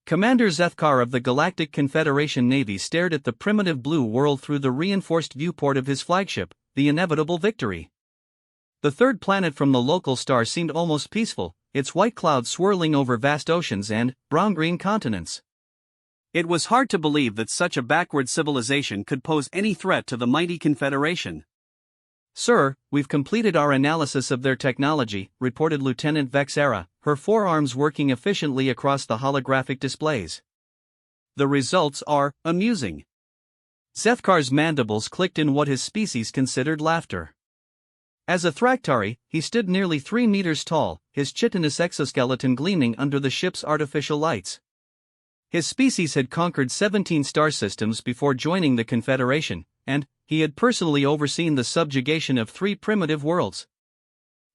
Commander Zethkar of the Galactic Confederation Navy stared at the primitive blue world through the reinforced viewport of his flagship, the inevitable Victory. The third planet from the local star seemed almost peaceful, its white clouds swirling over vast oceans and brown-green continents. It was hard to believe that such a backward civilization could pose any threat to the mighty Confederation. "Sir, we've completed our analysis of their technology," reported Lieutenant Vexera, her forearms working efficiently across the holographic displays. "The results are amusing." Zethkar's mandibles clicked in what his species considered laughter. As a Thraktari, he stood nearly 3 meters tall, his chitinous exoskeleton gleaming under the ship's artificial lights. His species had conquered 17 star systems before joining the Confederation, and he had personally overseen the subjugation of 3 primitive worlds.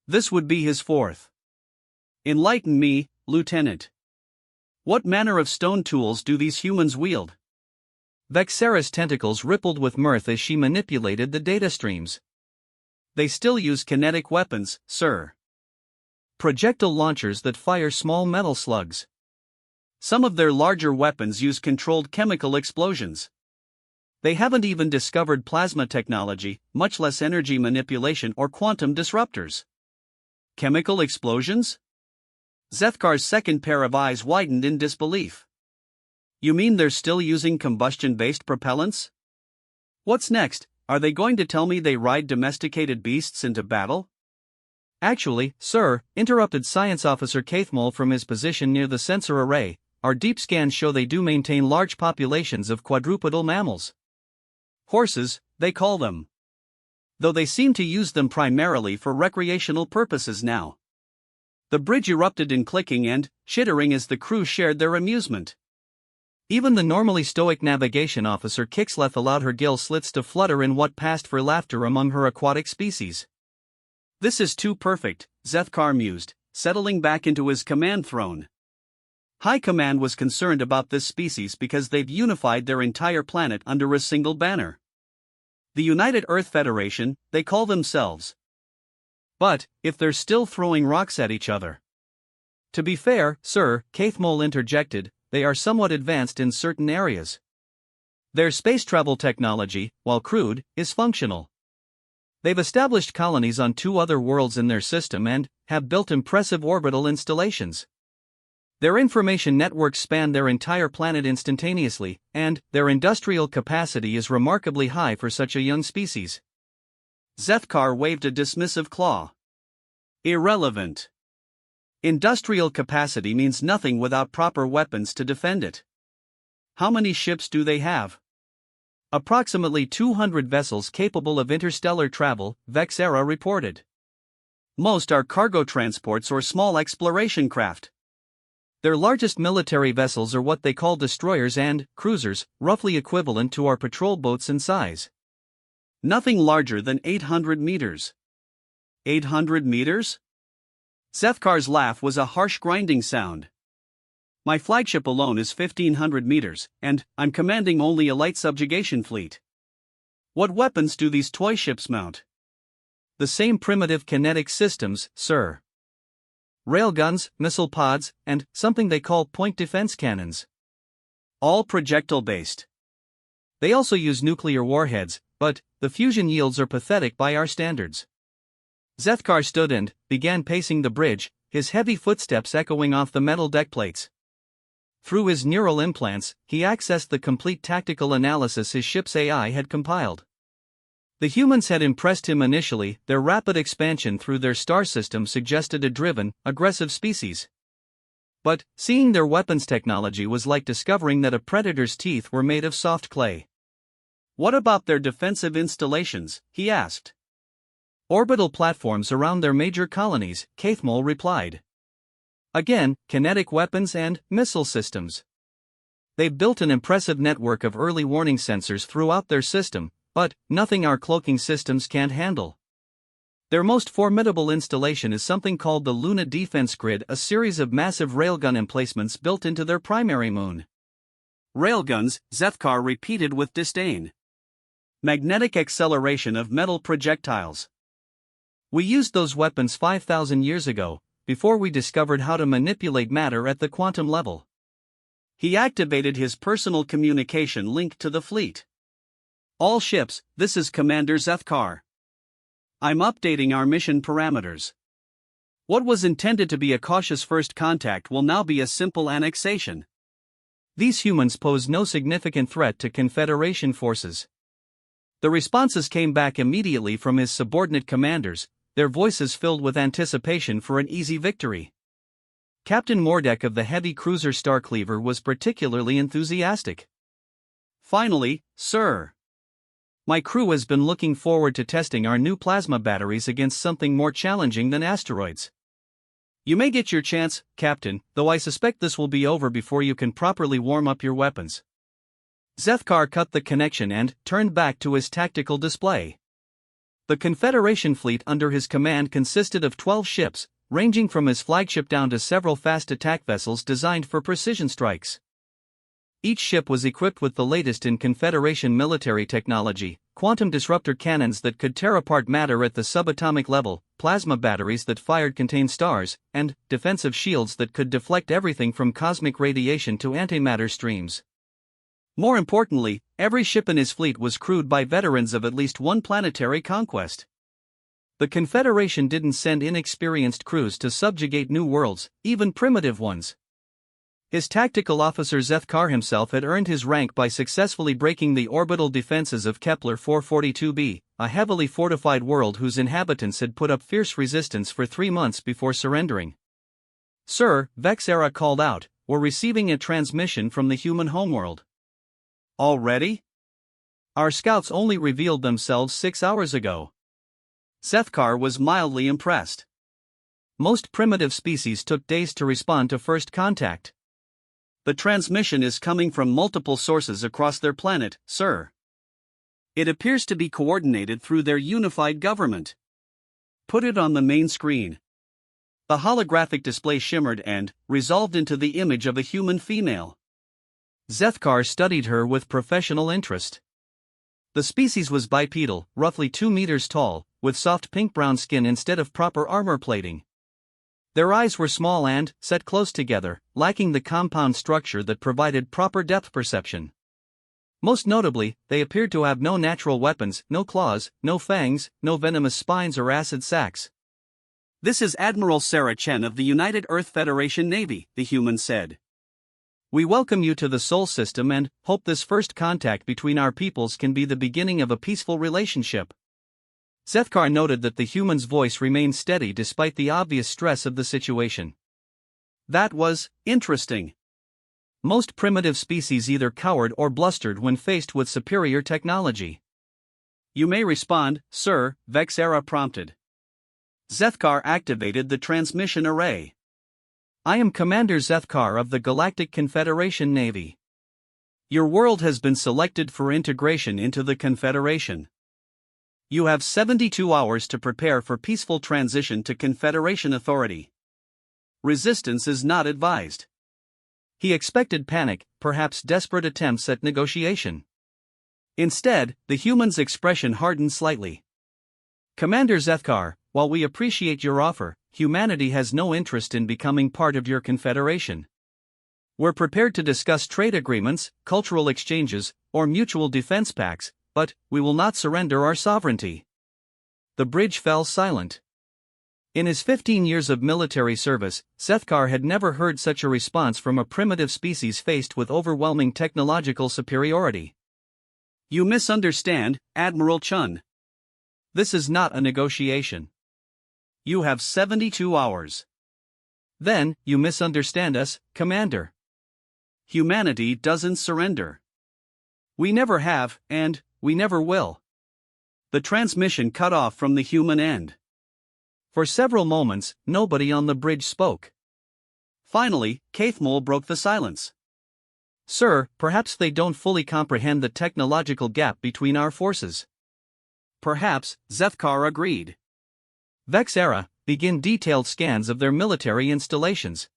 This would be his 4th. "Enlighten me, Lieutenant. What manner of stone tools do these humans wield?" Vexera's tentacles rippled with mirth as she manipulated the data streams. "They still use kinetic weapons, sir. Projectile launchers that fire small metal slugs. Some of their larger weapons use controlled chemical explosions. They haven't even discovered plasma technology, much less energy manipulation or quantum disruptors." "Chemical explosions?" Zethkar's second pair of eyes widened in disbelief. "You mean they're still using combustion-based propellants? What's next? Are they going to tell me they ride domesticated beasts into battle?" "Actually, sir," interrupted Science Officer Kaithmol from his position near the sensor array, "our deep scans show they do maintain large populations of quadrupedal mammals. Horses, they call them. Though they seem to use them primarily for recreational purposes now." The bridge erupted in clicking and chittering as the crew shared their amusement. Even the normally stoic navigation officer Kixleth allowed her gill slits to flutter in what passed for laughter among her aquatic species. "This is too perfect," Zethkar mused, settling back into his command throne. High Command was concerned about this species because they've unified their entire planet under a single banner. The United Earth Federation, they call themselves. But if they're still throwing rocks at each other. "To be fair, sir," Kaithmol interjected, "they are somewhat advanced in certain areas. Their space travel technology, while crude, is functional. They've established colonies on 2 other worlds in their system and have built impressive orbital installations. Their information networks span their entire planet instantaneously, and their industrial capacity is remarkably high for such a young species." Zethkar waved a dismissive claw. "Irrelevant. Industrial capacity means nothing without proper weapons to defend it. How many ships do they have?" "Approximately 200 vessels capable of interstellar travel," Vexera reported. "Most are cargo transports or small exploration craft. Their largest military vessels are what they call destroyers and cruisers, roughly equivalent to our patrol boats in size. Nothing larger than 800 meters. 800 meters? Zethkar's laugh was a harsh grinding sound. "My flagship alone is 1,500 meters, and I'm commanding only a light subjugation fleet. What weapons do these toy ships mount?" "The same primitive kinetic systems, sir. Railguns, missile pods, and something they call point defense cannons. All projectile-based. They also use nuclear warheads, but the fusion yields are pathetic by our standards." Zethkar stood and began pacing the bridge, his heavy footsteps echoing off the metal deck plates. Through his neural implants, he accessed the complete tactical analysis his ship's AI had compiled. The humans had impressed him initially, their rapid expansion through their star system suggested a driven, aggressive species. But seeing their weapons technology was like discovering that a predator's teeth were made of soft clay. "What about their defensive installations?" he asked. "Orbital platforms around their major colonies," Kaithmol replied. "Again, kinetic weapons and missile systems. They've built an impressive network of early warning sensors throughout their system, but nothing our cloaking systems can't handle. Their most formidable installation is something called the Luna Defense Grid, a series of massive railgun emplacements built into their primary moon." "Railguns," Zethkar repeated with disdain. "Magnetic acceleration of metal projectiles. We used those weapons 5,000 years ago, before we discovered how to manipulate matter at the quantum level." He activated his personal communication link to the fleet. All ships, this is Commander Zethkar. I'm updating our mission parameters. What was intended to be a cautious first contact will now be a simple annexation. These humans pose no significant threat to Confederation forces. The responses came back immediately from his subordinate commanders, their voices filled with anticipation for an easy victory. Captain Mordek of the heavy cruiser Starcleaver was particularly enthusiastic. Finally, sir. My crew has been looking forward to testing our new plasma batteries against something more challenging than asteroids. You may get your chance, Captain, though I suspect this will be over before you can properly warm up your weapons. Zethkar cut the connection and turned back to his tactical display. The Confederation fleet under his command consisted of 12 ships, ranging from his flagship down to several fast attack vessels designed for precision strikes. Each ship was equipped with the latest in Confederation military technology: quantum disruptor cannons that could tear apart matter at the subatomic level, plasma batteries that fired contained stars, and defensive shields that could deflect everything from cosmic radiation to antimatter streams. More importantly, every ship in his fleet was crewed by veterans of at least one planetary conquest. The Confederation didn't send inexperienced crews to subjugate new worlds, even primitive ones. His tactical officer Zethkar himself had earned his rank by successfully breaking the orbital defenses of Kepler 442b, a heavily fortified world whose inhabitants had put up fierce resistance for 3 months before surrendering. Sir, Vexera called out, we're receiving a transmission from the human homeworld. Already? Our scouts only revealed themselves 6 hours ago. Zethkar was mildly impressed. Most primitive species took days to respond to first contact. The transmission is coming from multiple sources across their planet, sir. It appears to be coordinated through their unified government. Put it on the main screen. The holographic display shimmered and resolved into the image of a human female. Zethkar studied her with professional interest. The species was bipedal, roughly 2 meters tall, with soft pink-brown skin instead of proper armor plating. Their eyes were small and, set close together, lacking the compound structure that provided proper depth perception. Most notably, they appeared to have no natural weapons, no claws, no fangs, no venomous spines or acid sacs. This is Admiral Sarah Chen of the United Earth Federation Navy, the human said. We welcome you to the Sol system and hope this first contact between our peoples can be the beginning of a peaceful relationship. Zethkar noted that the human's voice remained steady despite the obvious stress of the situation. That was interesting. Most primitive species either cowered or blustered when faced with superior technology. You may respond, sir, Vexera prompted. Zethkar activated the transmission array. I am Commander Zethkar of the Galactic Confederation Navy. Your world has been selected for integration into the Confederation. You have 72 hours to prepare for peaceful transition to Confederation authority. Resistance is not advised. He expected panic, perhaps desperate attempts at negotiation. Instead, the human's expression hardened slightly. Commander Zethkar, while we appreciate your offer, humanity has no interest in becoming part of your confederation. We're prepared to discuss trade agreements, cultural exchanges, or mutual defense pacts, but we will not surrender our sovereignty. The bridge fell silent. In his 15 years of military service, Zethkar had never heard such a response from a primitive species faced with overwhelming technological superiority. You misunderstand, Admiral Chun. This is not a negotiation. You have 72 hours. Then, you misunderstand us, Commander. Humanity doesn't surrender. We never have, and we never will. The transmission cut off from the human end. For several moments, nobody on the bridge spoke. Finally, Kaithmol broke the silence. Sir, perhaps they don't fully comprehend the technological gap between our forces. Perhaps, Zethkar agreed. Vexera, begin detailed scans of their military installations.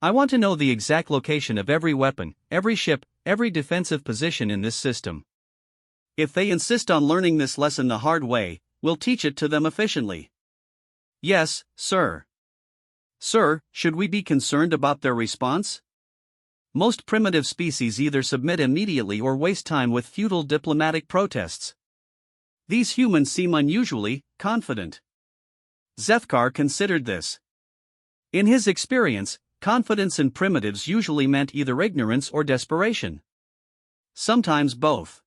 I want to know the exact location of every weapon, every ship, every defensive position in this system. If they insist on learning this lesson the hard way, we'll teach it to them efficiently. Yes, sir. Sir, should we be concerned about their response? Most primitive species either submit immediately or waste time with futile diplomatic protests. These humans seem unusually confident. Zethkar considered this. In his experience, confidence in primitives usually meant either ignorance or desperation. Sometimes both.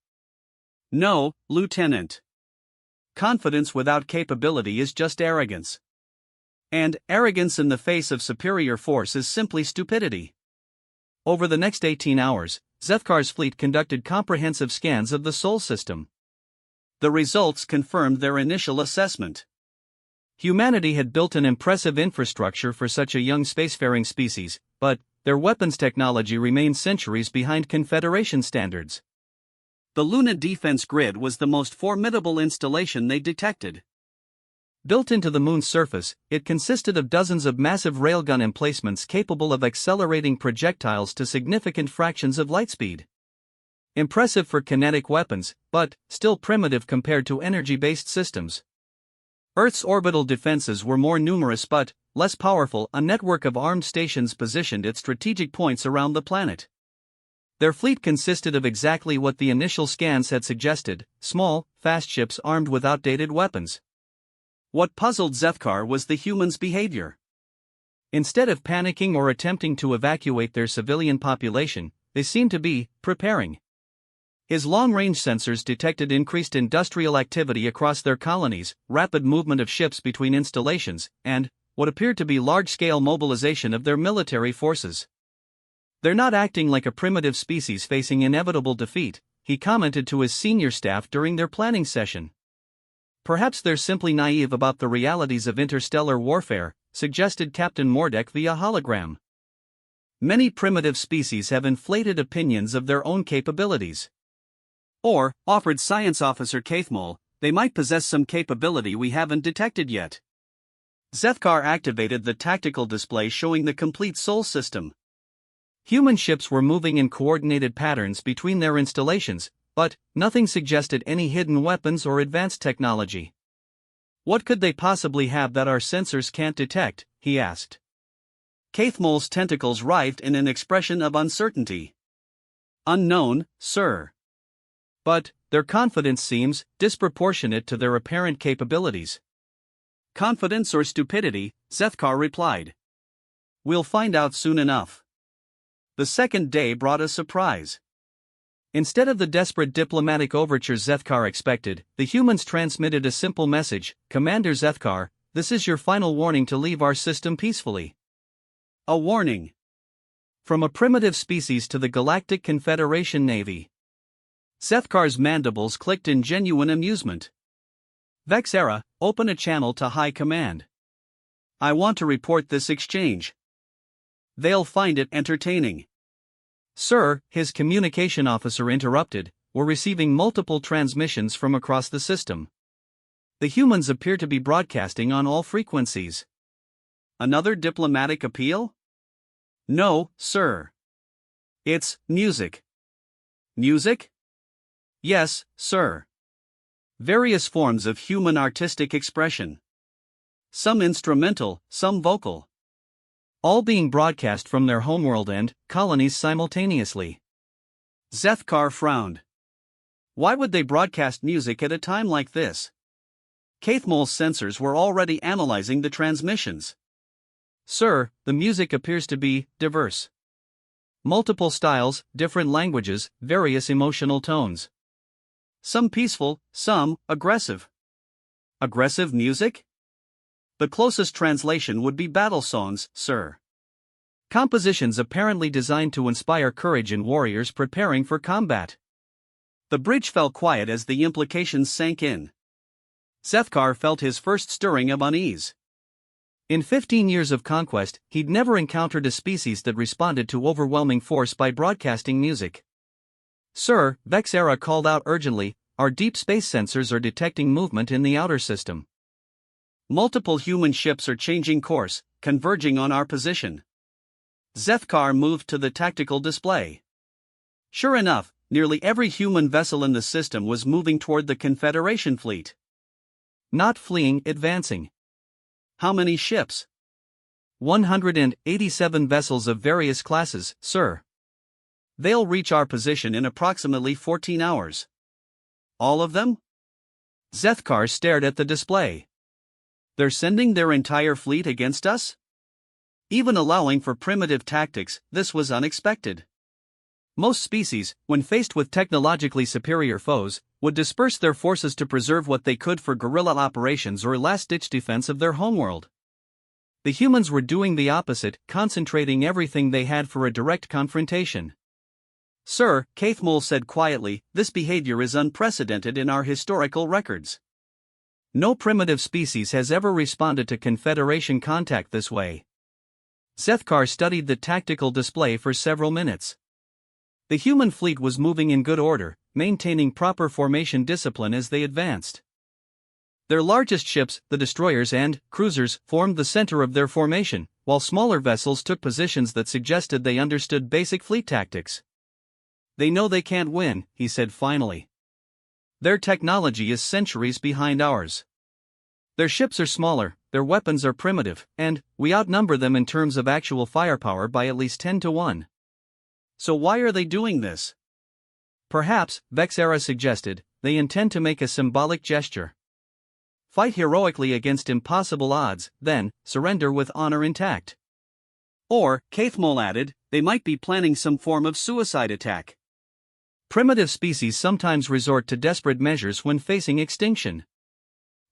No, Lieutenant. Confidence without capability is just arrogance. And arrogance in the face of superior force is simply stupidity. Over the next 18 hours, Zethkar's fleet conducted comprehensive scans of the Sol system. The results confirmed their initial assessment. Humanity had built an impressive infrastructure for such a young spacefaring species, but their weapons technology remained centuries behind Confederation standards. The Luna defense grid was the most formidable installation they detected. Built into the Moon's surface, it consisted of dozens of massive railgun emplacements capable of accelerating projectiles to significant fractions of light speed. Impressive for kinetic weapons, but still primitive compared to energy-based systems. Earth's orbital defenses were more numerous but less powerful. A network of armed stations positioned at strategic points around the planet. Their fleet consisted of exactly what the initial scans had suggested: small, fast ships armed with outdated weapons. What puzzled Zethkar was the humans' behavior. Instead of panicking or attempting to evacuate their civilian population, they seemed to be preparing. His long-range sensors detected increased industrial activity across their colonies, rapid movement of ships between installations, and what appeared to be large-scale mobilization of their military forces. "They're not acting like a primitive species facing inevitable defeat," he commented to his senior staff during their planning session. "Perhaps they're simply naive about the realities of interstellar warfare," suggested Captain Mordek via hologram. "Many primitive species have inflated opinions of their own capabilities." Or, offered Science Officer Kathmol, "they might possess some capability we haven't detected yet." Zethkar activated the tactical display showing the complete Sol system. Human ships were moving in coordinated patterns between their installations, but nothing suggested any hidden weapons or advanced technology. "What could they possibly have that our sensors can't detect?" he asked. Kathmol's tentacles writhed in an expression of uncertainty. "Unknown, sir. But their confidence seems disproportionate to their apparent capabilities." "Confidence or stupidity," Zethkar replied. "We'll find out soon enough." The second day brought a surprise. Instead of the desperate diplomatic overtures Zethkar expected, the humans transmitted a simple message: "Commander Zethkar, this is your final warning to leave our system peacefully." A warning from a primitive species to the Galactic Confederation Navy. Zethkar's mandibles clicked in genuine amusement. "Vexera, open a channel to High Command. I want to report this exchange. They'll find it entertaining." "Sir," his communication officer interrupted, "we're receiving multiple transmissions from across the system. The humans appear to be broadcasting on all frequencies." "Another diplomatic appeal?" "No, sir. It's music." "Music?" "Yes, sir. Various forms of human artistic expression. Some instrumental, some vocal. All being broadcast from their homeworld and colonies simultaneously." Zethkar frowned. Why would they broadcast music at a time like this? Kathmol's sensors were already analyzing the transmissions. "Sir, the music appears to be diverse. Multiple styles, different languages, various emotional tones. Some peaceful, some aggressive." "Aggressive music?" "The closest translation would be battle songs, sir. Compositions apparently designed to inspire courage in warriors preparing for combat." The bridge fell quiet as the implications sank in. Zethkar felt his first stirring of unease. In 15 years of conquest, he'd never encountered a species that responded to overwhelming force by broadcasting music. "Sir," Vexera called out urgently, "our deep space sensors are detecting movement in the outer system. Multiple human ships are changing course, converging on our position." Zethkar moved to the tactical display. Sure enough, nearly every human vessel in the system was moving toward the Confederation fleet. Not fleeing, advancing. "How many ships?" 187 vessels of various classes, sir. They'll reach our position in approximately 14 hours. All of them? Zethkar stared at the display. They're sending their entire fleet against us? Even allowing for primitive tactics, this was unexpected. Most species, when faced with technologically superior foes, would disperse their forces to preserve what they could for guerrilla operations or last-ditch defense of their homeworld. The humans were doing the opposite, concentrating everything they had for a direct confrontation. Sir, Caithmol said quietly, this behavior is unprecedented in our historical records. No primitive species has ever responded to Confederation contact this way. Zethkar studied the tactical display for several minutes. The human fleet was moving in good order, maintaining proper formation discipline as they advanced. Their largest ships, the destroyers and cruisers, formed the center of their formation, while smaller vessels took positions that suggested they understood basic fleet tactics. They know they can't win, he said finally. Their technology is centuries behind ours. Their ships are smaller, their weapons are primitive, and we outnumber them in terms of actual firepower by at least 10 to 1. So why are they doing this? Perhaps, Vexera suggested, they intend to make a symbolic gesture. Fight heroically against impossible odds, then surrender with honor intact. Or, Caithmol added, they might be planning some form of suicide attack. Primitive species sometimes resort to desperate measures when facing extinction.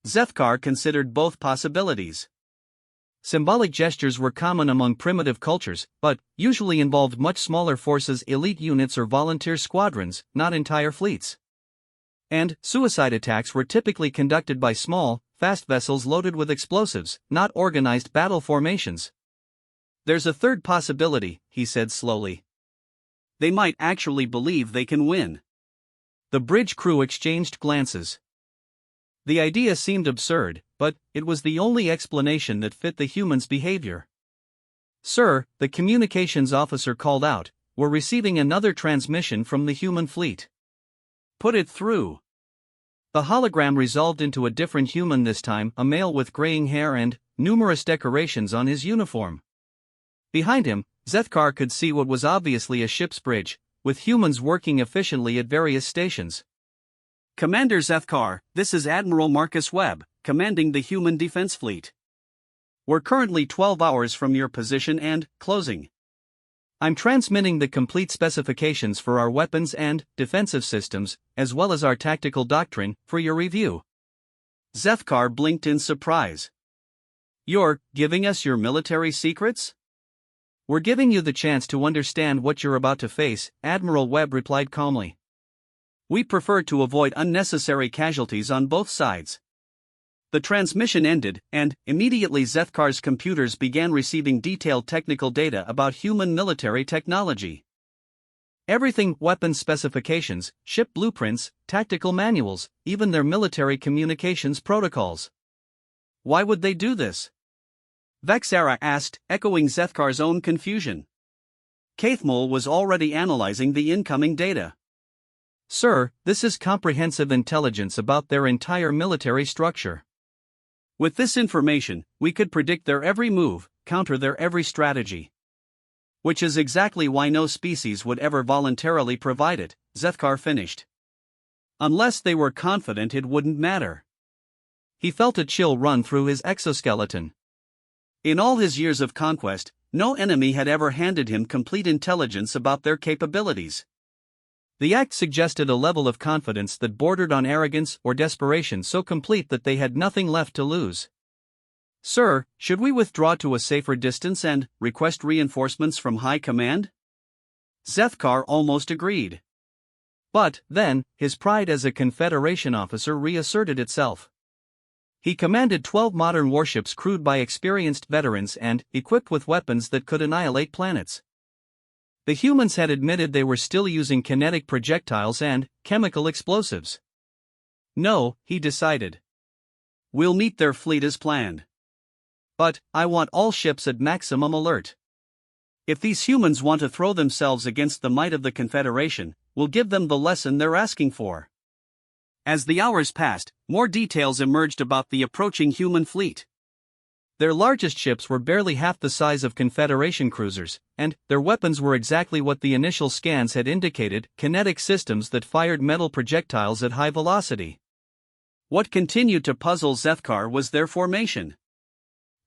Zethkar considered both possibilities. Symbolic gestures were common among primitive cultures, but usually involved much smaller forces, elite units or volunteer squadrons, not entire fleets. And suicide attacks were typically conducted by small, fast vessels loaded with explosives, not organized battle formations. There's a third possibility, he said slowly. They might actually believe they can win. The bridge crew exchanged glances. The idea seemed absurd, but it was the only explanation that fit the humans' behavior. Sir, the communications officer called out, we're receiving another transmission from the human fleet. Put it through. The hologram resolved into a different human this time, a male with graying hair and numerous decorations on his uniform. Behind him, Zethkar could see what was obviously a ship's bridge, with humans working efficiently at various stations. Commander Zethkar, this is Admiral Marcus Webb, commanding the Human Defense Fleet. We're currently 12 hours from your position and closing. I'm transmitting the complete specifications for our weapons and defensive systems, as well as our tactical doctrine, for your review. Zethkar blinked in surprise. You're giving us your military secrets? We're giving you the chance to understand what you're about to face, Admiral Webb replied calmly. We prefer to avoid unnecessary casualties on both sides. The transmission ended, and immediately Zethkar's computers began receiving detailed technical data about human military technology. Everything: weapon specifications, ship blueprints, tactical manuals, even their military communications protocols. Why would they do this? Vexera asked, echoing Zethkar's own confusion. Caithmol was already analyzing the incoming data. Sir, this is comprehensive intelligence about their entire military structure. With this information, we could predict their every move, counter their every strategy. Which is exactly why no species would ever voluntarily provide it, Zethkar finished. Unless they were confident it wouldn't matter. He felt a chill run through his exoskeleton. In all his years of conquest, no enemy had ever handed him complete intelligence about their capabilities. The act suggested a level of confidence that bordered on arrogance or desperation so complete that they had nothing left to lose. Sir, should we withdraw to a safer distance and request reinforcements from high command? Zethkar almost agreed. But, then, his pride as a Confederation officer reasserted itself. He commanded 12 modern warships crewed by experienced veterans and equipped with weapons that could annihilate planets. The humans had admitted they were still using kinetic projectiles and chemical explosives. No, he decided. We'll meet their fleet as planned. But I want all ships at maximum alert. If these humans want to throw themselves against the might of the Confederation, we'll give them the lesson they're asking for. As the hours passed, more details emerged about the approaching human fleet. Their largest ships were barely half the size of Confederation cruisers, and their weapons were exactly what the initial scans had indicated: kinetic systems that fired metal projectiles at high velocity. What continued to puzzle Zethkar was their formation.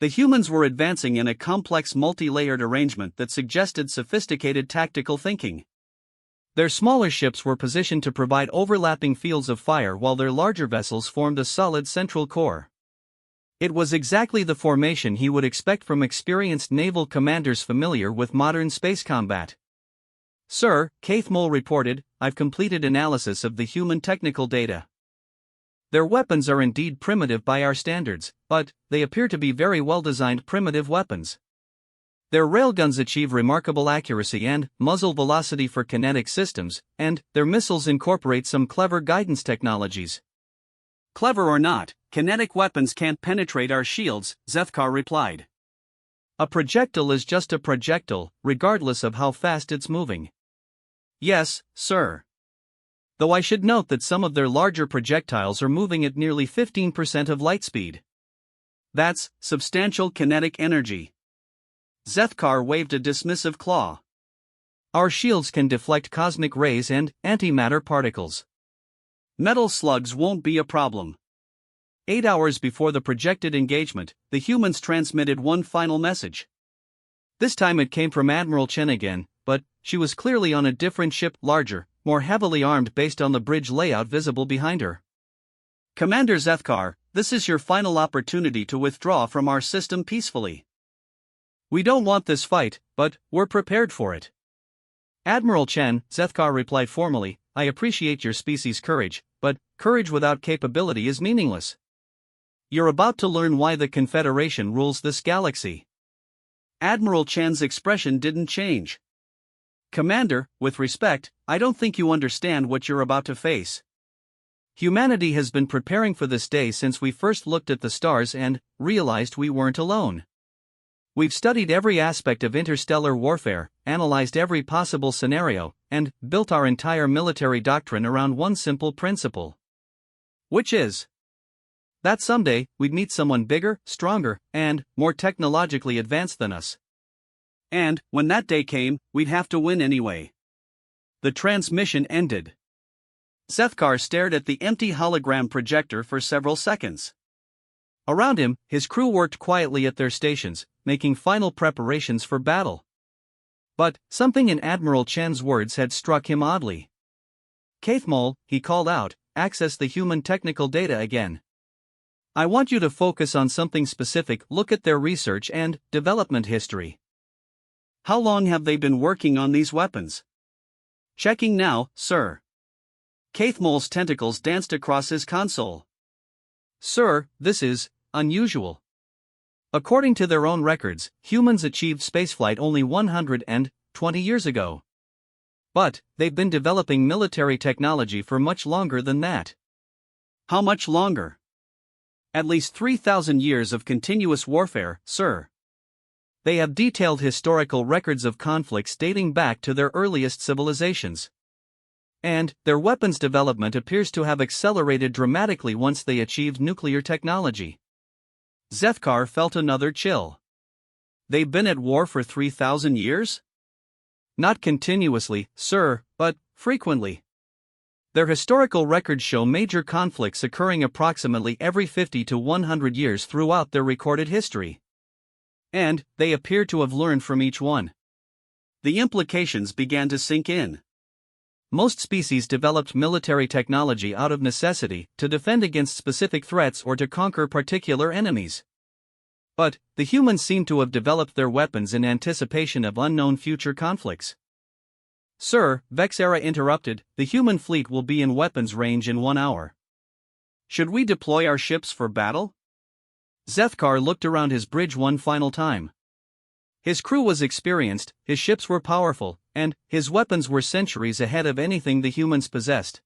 The humans were advancing in a complex multi-layered arrangement that suggested sophisticated tactical thinking. Their smaller ships were positioned to provide overlapping fields of fire while their larger vessels formed a solid central core. It was exactly the formation he would expect from experienced naval commanders familiar with modern space combat. "Sir," Caithmole reported, "I've completed analysis of the human technical data. Their weapons are indeed primitive by our standards, but they appear to be very well-designed primitive weapons. Their railguns achieve remarkable accuracy and muzzle velocity for kinetic systems, and their missiles incorporate some clever guidance technologies." "Clever or not, kinetic weapons can't penetrate our shields," Zethkar replied. "A projectile is just a projectile, regardless of how fast it's moving." "Yes, sir. Though I should note that some of their larger projectiles are moving at nearly 15% of light speed. That's substantial kinetic energy." Zethkar waved a dismissive claw. "Our shields can deflect cosmic rays and antimatter particles. Metal slugs won't be a problem." 8 hours before the projected engagement, the humans transmitted one final message. This time it came from Admiral Chen again, but she was clearly on a different ship, larger, more heavily armed based on the bridge layout visible behind her. "Commander Zethkar, this is your final opportunity to withdraw from our system peacefully. We don't want this fight, but we're prepared for it." "Admiral Chen," Zethkar replied formally, "I appreciate your species' courage, but courage without capability is meaningless. You're about to learn why the Confederation rules this galaxy." Admiral Chen's expression didn't change. "Commander, with respect, I don't think you understand what you're about to face. Humanity has been preparing for this day since we first looked at the stars and realized we weren't alone. We've studied every aspect of interstellar warfare, analyzed every possible scenario, and built our entire military doctrine around one simple principle. Which is that someday we'd meet someone bigger, stronger, and more technologically advanced than us. And when that day came, we'd have to win anyway." The transmission ended. Zethkar stared at the empty hologram projector for several seconds. Around him, his crew worked quietly at their stations, making final preparations for battle. But something in Admiral Chen's words had struck him oddly. "Caithmole," he called out, "access the human technical data again. I want you to focus on something specific. Look at their research and development history. How long have they been working on these weapons?" "Checking now, sir." Caithmole's tentacles danced across his console. "Sir, this is unusual. According to their own records, humans achieved spaceflight only 120 years ago. But they've been developing military technology for much longer than that." "How much longer?" "At least 3,000 years of continuous warfare, sir. They have detailed historical records of conflicts dating back to their earliest civilizations. And their weapons development appears to have accelerated dramatically once they achieved nuclear technology." Zethkar felt another chill. "They've been at war for 3,000 years? "Not continuously, sir, but frequently. Their historical records show major conflicts occurring approximately every 50 to 100 years throughout their recorded history. And they appear to have learned from each one." The implications began to sink in. Most species developed military technology out of necessity, to defend against specific threats or to conquer particular enemies. But the humans seem to have developed their weapons in anticipation of unknown future conflicts. "Sir," Vexera interrupted, "the human fleet will be in weapons range in 1 hour. Should we deploy our ships for battle?" Zethkar looked around his bridge one final time. His crew was experienced, his ships were powerful, and his weapons were centuries ahead of anything the humans possessed.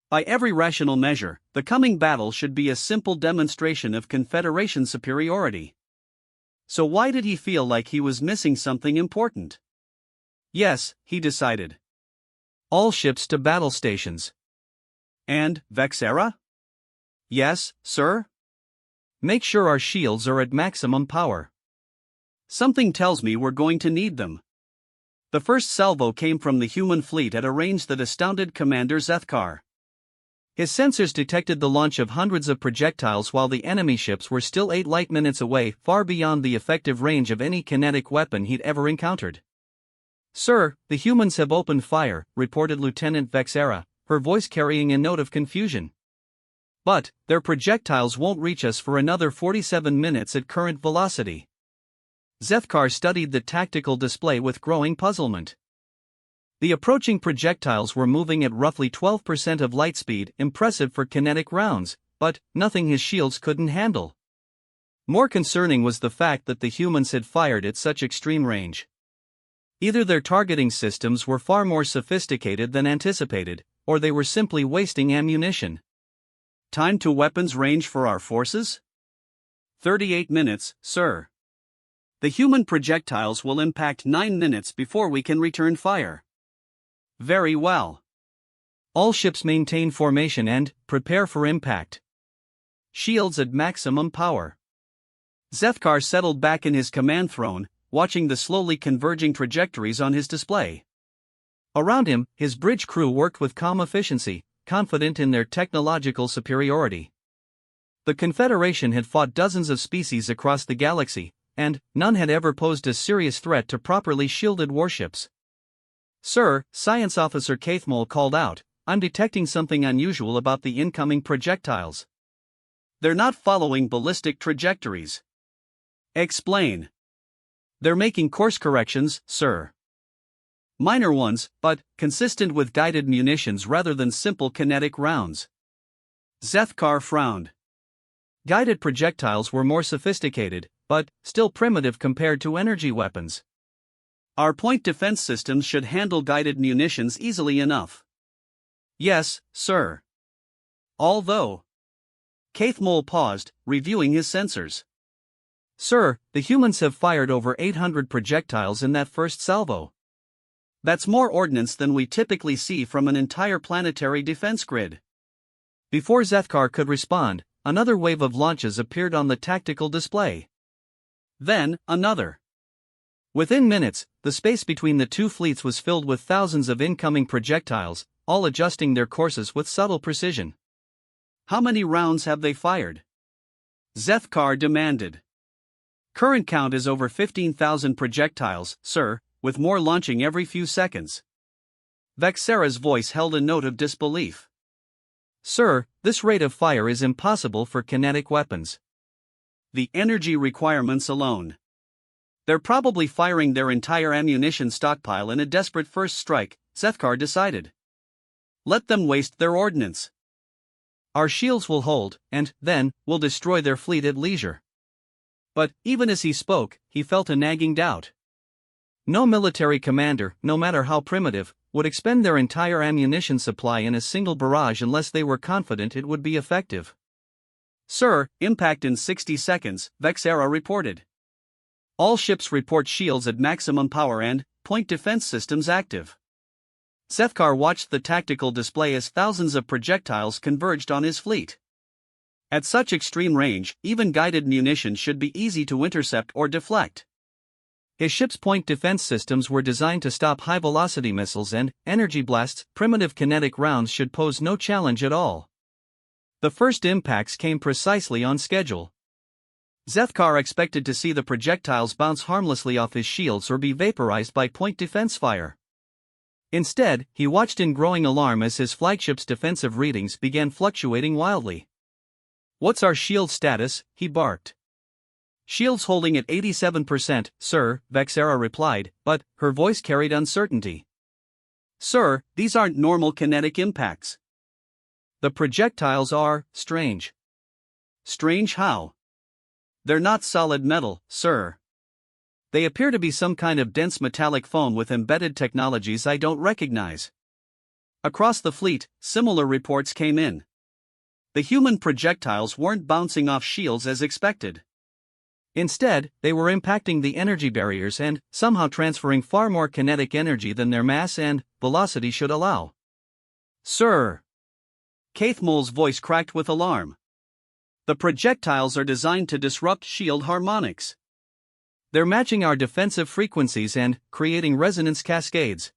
By every rational measure, the coming battle should be a simple demonstration of Confederation superiority. So why did he feel like he was missing something important? Yes, he decided. All ships to battle stations. And Vexera? Yes, sir? Make sure our shields are at maximum power. Something tells me we're going to need them. The first salvo came from the human fleet at a range that astounded Commander Zethkar. His sensors detected the launch of hundreds of projectiles while the enemy ships were still 8 light minutes away, far beyond the effective range of any kinetic weapon he'd ever encountered. "Sir, the humans have opened fire," reported Lieutenant Vexera, her voice carrying a note of confusion. "But their projectiles won't reach us for another 47 minutes at current velocity." Zethkar studied the tactical display with growing puzzlement. The approaching projectiles were moving at roughly 12% of light speed, impressive for kinetic rounds, but nothing his shields couldn't handle. More concerning was the fact that the humans had fired at such extreme range. Either their targeting systems were far more sophisticated than anticipated, or they were simply wasting ammunition. "Time to weapons range for our forces?" 38 minutes, sir. The human projectiles will impact 9 minutes before we can return fire. Very well. All ships maintain formation and prepare for impact. Shields at maximum power. Zethkar settled back in his command throne, watching the slowly converging trajectories on his display. Around him, his bridge crew worked with calm efficiency, confident in their technological superiority. The Confederation had fought dozens of species across the galaxy, and none had ever posed a serious threat to properly shielded warships. "Sir," Science Officer Caithmole called out, "I'm detecting something unusual about the incoming projectiles." "They're not following ballistic trajectories." "Explain." "They're making course corrections, sir. Minor ones, but consistent with guided munitions rather than simple kinetic rounds." Zethkar frowned. Guided projectiles were more sophisticated, but still primitive compared to energy weapons. "Our point defense systems should handle guided munitions easily enough." "Yes, sir. Although..." Caithmole paused, reviewing his sensors. "Sir, the humans have fired over 800 projectiles in that first salvo. That's more ordnance than we typically see from an entire planetary defense grid." Before Zethkar could respond, another wave of launches appeared on the tactical display. Then, another. Within minutes, the space between the two fleets was filled with thousands of incoming projectiles, all adjusting their courses with subtle precision. "How many rounds have they fired?" Zethkar demanded. "Current count is over 15,000 projectiles, sir, with more launching every few seconds." Vexera's voice held a note of disbelief. "Sir, this rate of fire is impossible for kinetic weapons." "The energy requirements alone. They're probably firing their entire ammunition stockpile in a desperate first strike," Zethkar decided. "Let them waste their ordnance. Our shields will hold, and then we'll destroy their fleet at leisure." But even as he spoke, he felt a nagging doubt. No military commander, no matter how primitive, would expend their entire ammunition supply in a single barrage unless they were confident it would be effective. "Sir, impact in 60 seconds, Vexera reported. All ships report shields at maximum power and point defense systems active." Zethkar watched the tactical display as thousands of projectiles converged on his fleet. At such extreme range, even guided munitions should be easy to intercept or deflect. His ship's point defense systems were designed to stop high-velocity missiles and energy blasts. Primitive kinetic rounds should pose no challenge at all. The first impacts came precisely on schedule. Zethkar expected to see the projectiles bounce harmlessly off his shields or be vaporized by point defense fire. Instead, he watched in growing alarm as his flagship's defensive readings began fluctuating wildly. "What's our shield status?" he barked. "Shields holding at 87%, sir," Vexera replied, but her voice carried uncertainty. "Sir, these aren't normal kinetic impacts." "The projectiles are strange." "Strange how?" "They're not solid metal, sir. They appear to be some kind of dense metallic foam with embedded technologies I don't recognize." Across the fleet, similar reports came in. The human projectiles weren't bouncing off shields as expected. Instead, they were impacting the energy barriers and somehow transferring far more kinetic energy than their mass and velocity should allow. "Sir!" Caithmole's voice cracked with alarm. The projectiles are designed to disrupt shield harmonics. They're matching our defensive frequencies and creating resonance cascades.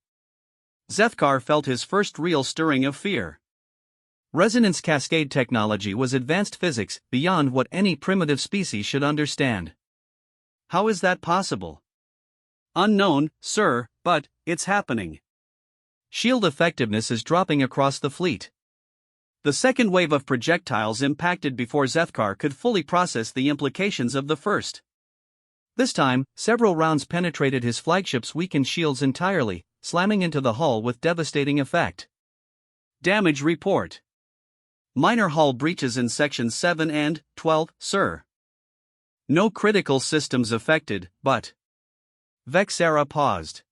Zethkar felt his first real stirring of fear. Resonance cascade technology was advanced physics beyond what any primitive species should understand. How is that possible? Unknown, sir, but it's happening. Shield effectiveness is dropping across the fleet. The second wave of projectiles impacted before Zethkar could fully process the implications of the first. This time, several rounds penetrated his flagship's weakened shields entirely, slamming into the hull with devastating effect. Damage report. Minor hull breaches in sections 7 and 12, sir. No critical systems affected, but... Vexera paused.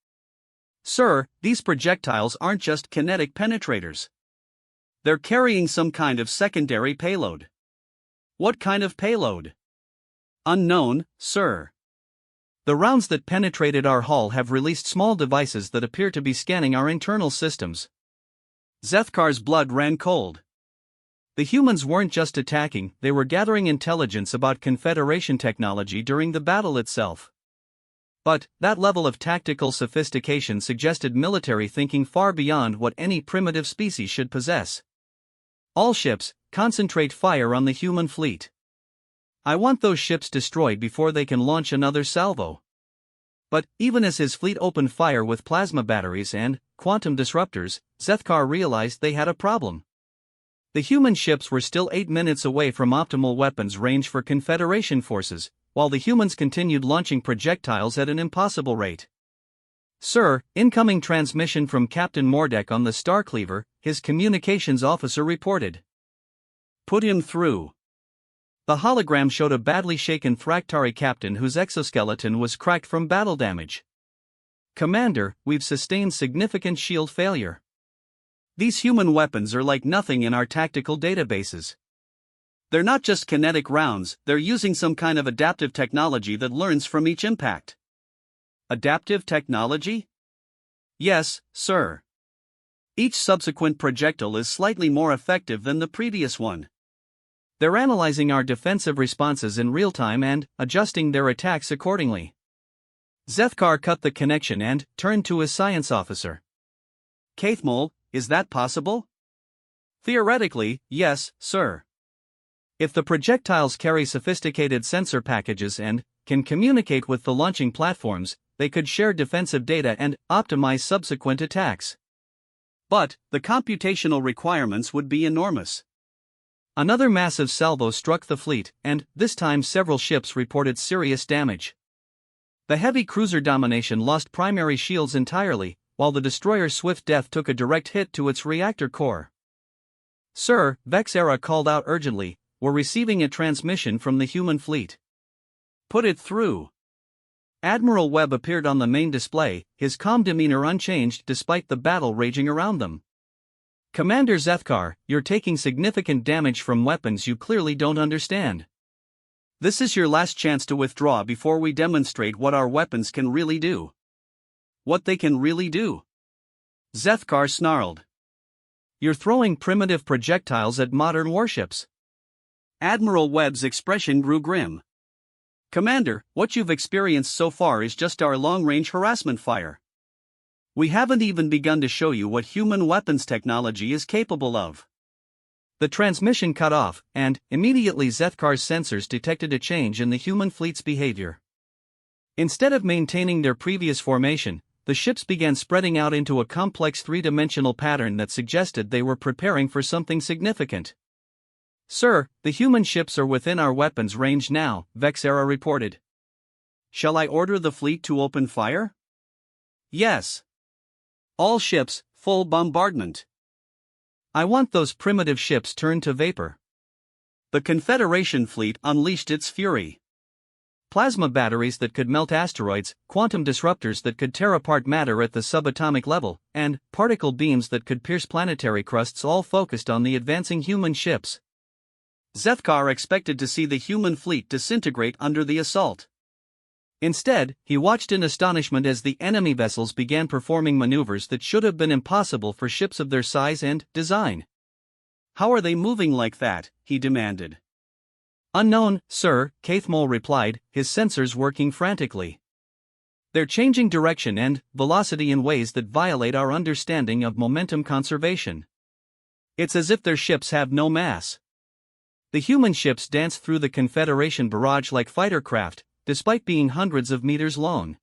Sir, these projectiles aren't just kinetic penetrators. They're carrying some kind of secondary payload. What kind of payload? Unknown, sir. The rounds that penetrated our hull have released small devices that appear to be scanning our internal systems. Zethkar's blood ran cold. The humans weren't just attacking, they were gathering intelligence about Confederation technology during the battle itself. But that level of tactical sophistication suggested military thinking far beyond what any primitive species should possess. All ships, concentrate fire on the human fleet. I want those ships destroyed before they can launch another salvo. But even as his fleet opened fire with plasma batteries and quantum disruptors, Zethkar realized they had a problem. The human ships were still 8 minutes away from optimal weapons range for Confederation forces, while the humans continued launching projectiles at an impossible rate. Sir, incoming transmission from Captain Mordek on the Starcleaver, his communications officer reported. Put him through. The hologram showed a badly shaken Thraktari captain whose exoskeleton was cracked from battle damage. Commander, we've sustained significant shield failure. These human weapons are like nothing in our tactical databases. They're not just kinetic rounds, they're using some kind of adaptive technology that learns from each impact. Adaptive technology? Yes, sir. Each subsequent projectile is slightly more effective than the previous one. They're analyzing our defensive responses in real time and adjusting their attacks accordingly. Zethkar cut the connection and turned to his science officer. Kaithmol, is that possible? Theoretically, yes, sir. If the projectiles carry sophisticated sensor packages and can communicate with the launching platforms, they could share defensive data and optimize subsequent attacks. But the computational requirements would be enormous. Another massive salvo struck the fleet, and this time several ships reported serious damage. The heavy cruiser Domination lost primary shields entirely, while the destroyer's Swift Death took a direct hit to its reactor core. Sir, Vexera called out urgently, we're receiving a transmission from the human fleet. Put it through. Admiral Webb appeared on the main display, his calm demeanor unchanged despite the battle raging around them. Commander Zethkar, you're taking significant damage from weapons you clearly don't understand. This is your last chance to withdraw before we demonstrate what our weapons can really do. What they can really do? Zethkar snarled. You're throwing primitive projectiles at modern warships. Admiral Webb's expression grew grim. Commander, what you've experienced so far is just our long-range harassment fire. We haven't even begun to show you what human weapons technology is capable of. The transmission cut off, and immediately Zethkar's sensors detected a change in the human fleet's behavior. Instead of maintaining their previous formation, the ships began spreading out into a complex three-dimensional pattern that suggested they were preparing for something significant. Sir, the human ships are within our weapons range now, Vexera reported. Shall I order the fleet to open fire? Yes. All ships, full bombardment. I want those primitive ships turned to vapor. The Confederation fleet unleashed its fury. Plasma batteries that could melt asteroids, quantum disruptors that could tear apart matter at the subatomic level, and particle beams that could pierce planetary crusts all focused on the advancing human ships. Zethkar expected to see the human fleet disintegrate under the assault. Instead, he watched in astonishment as the enemy vessels began performing maneuvers that should have been impossible for ships of their size and design. How are they moving like that? He demanded. Unknown, sir, Cathmole replied, his sensors working frantically. They're changing direction and velocity in ways that violate our understanding of momentum conservation. It's as if their ships have no mass. The human ships dance through the Confederation barrage like fighter craft, despite being hundreds of meters long.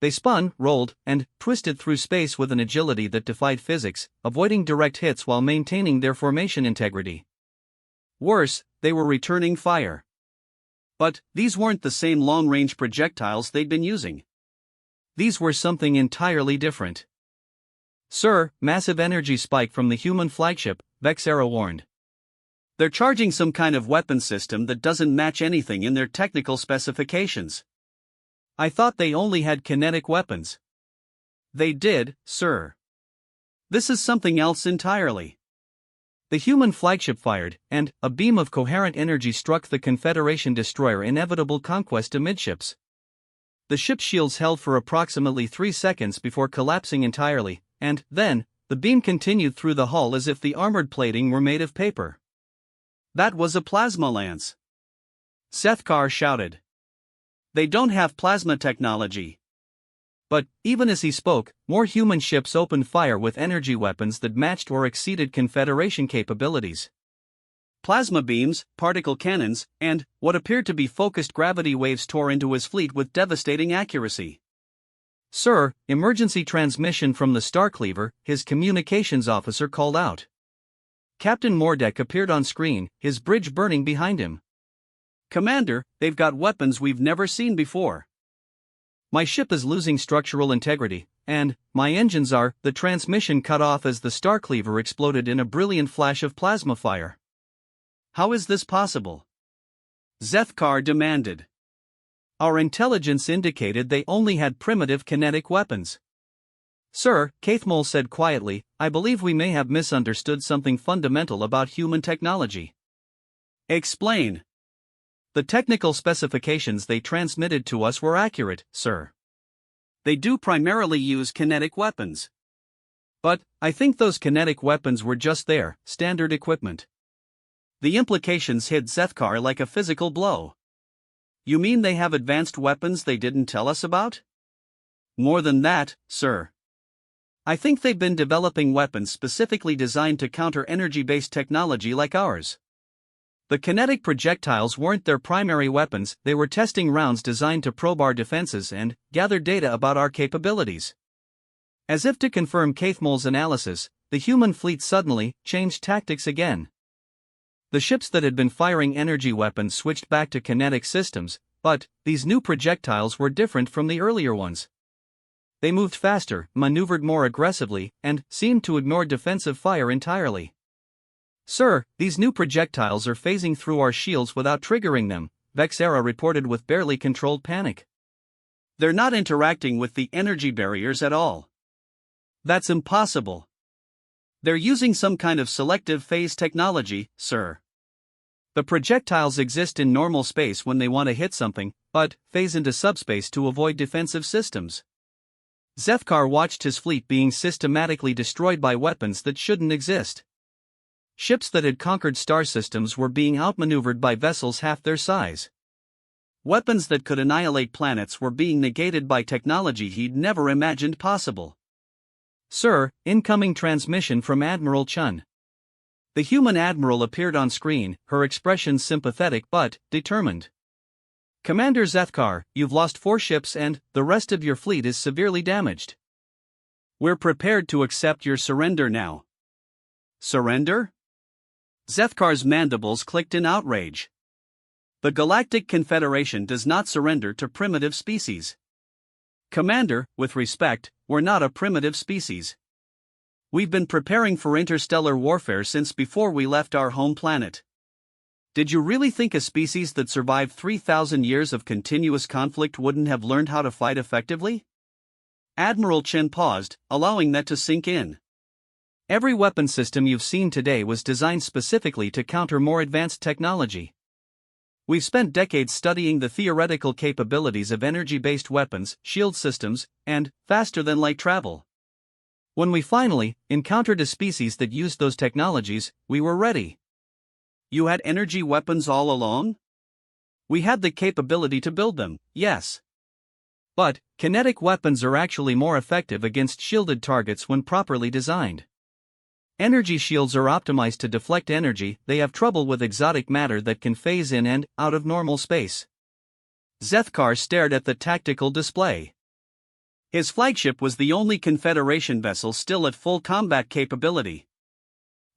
They spun, rolled, and twisted through space with an agility that defied physics, avoiding direct hits while maintaining their formation integrity. Worse, they were returning fire. But these weren't the same long-range projectiles they'd been using. These were something entirely different. Sir, massive energy spike from the human flagship, Vexera warned. They're charging some kind of weapon system that doesn't match anything in their technical specifications. I thought they only had kinetic weapons. They did, sir. This is something else entirely. The human flagship fired, and a beam of coherent energy struck the Confederation destroyer Inevitable Conquest amidships. The ship's shields held for approximately 3 seconds before collapsing entirely, and then, the beam continued through the hull as if the armored plating were made of paper. That was a plasma lance. Sethkar shouted. They don't have plasma technology. But, even as he spoke, more human ships opened fire with energy weapons that matched or exceeded Confederation capabilities. Plasma beams, particle cannons, and what appeared to be focused gravity waves tore into his fleet with devastating accuracy. Sir, emergency transmission from the Starcleaver, his communications officer called out. Captain Mordek appeared on screen, his bridge burning behind him. Commander, they've got weapons we've never seen before. My ship is losing structural integrity, and my engines are. The transmission cut off as the Starcleaver exploded in a brilliant flash of plasma fire. How is this possible? Zethkar demanded. Our intelligence indicated they only had primitive kinetic weapons. Sir, Cathmole said quietly, I believe we may have misunderstood something fundamental about human technology. Explain. The technical specifications they transmitted to us were accurate, sir. They do primarily use kinetic weapons. But, I think those kinetic weapons were just their standard equipment. The implications hit Zethkar like a physical blow. You mean they have advanced weapons they didn't tell us about? More than that, sir. I think they've been developing weapons specifically designed to counter energy-based technology like ours. The kinetic projectiles weren't their primary weapons, they were testing rounds designed to probe our defenses and gather data about our capabilities. As if to confirm Cathmole's analysis, the human fleet suddenly changed tactics again. The ships that had been firing energy weapons switched back to kinetic systems, but these new projectiles were different from the earlier ones. They moved faster, maneuvered more aggressively, and seemed to ignore defensive fire entirely. Sir, these new projectiles are phasing through our shields without triggering them, Vexera reported with barely controlled panic. They're not interacting with the energy barriers at all. That's impossible. They're using some kind of selective phase technology, sir. The projectiles exist in normal space when they want to hit something, but phase into subspace to avoid defensive systems. Zethkar watched his fleet being systematically destroyed by weapons that shouldn't exist. Ships that had conquered star systems were being outmaneuvered by vessels half their size. Weapons that could annihilate planets were being negated by technology he'd never imagined possible. Sir, incoming transmission from Admiral Chun. The human admiral appeared on screen, her expression sympathetic but determined. Commander Zethkar, you've lost 4 ships and the rest of your fleet is severely damaged. We're prepared to accept your surrender now. Surrender? Zethkar's mandibles clicked in outrage. The Galactic Confederation does not surrender to primitive species. Commander, with respect, we're not a primitive species. We've been preparing for interstellar warfare since before we left our home planet. Did you really think a species that survived 3,000 years of continuous conflict wouldn't have learned how to fight effectively? Admiral Chen paused, allowing that to sink in. Every weapon system you've seen today was designed specifically to counter more advanced technology. We've spent decades studying the theoretical capabilities of energy-based weapons, shield systems, and faster-than-light travel. When we finally encountered a species that used those technologies, we were ready. You had energy weapons all along? We had the capability to build them, yes. But, kinetic weapons are actually more effective against shielded targets when properly designed. Energy shields are optimized to deflect energy, they have trouble with exotic matter that can phase in and out of normal space. Zethkar stared at the tactical display. His flagship was the only Confederation vessel still at full combat capability.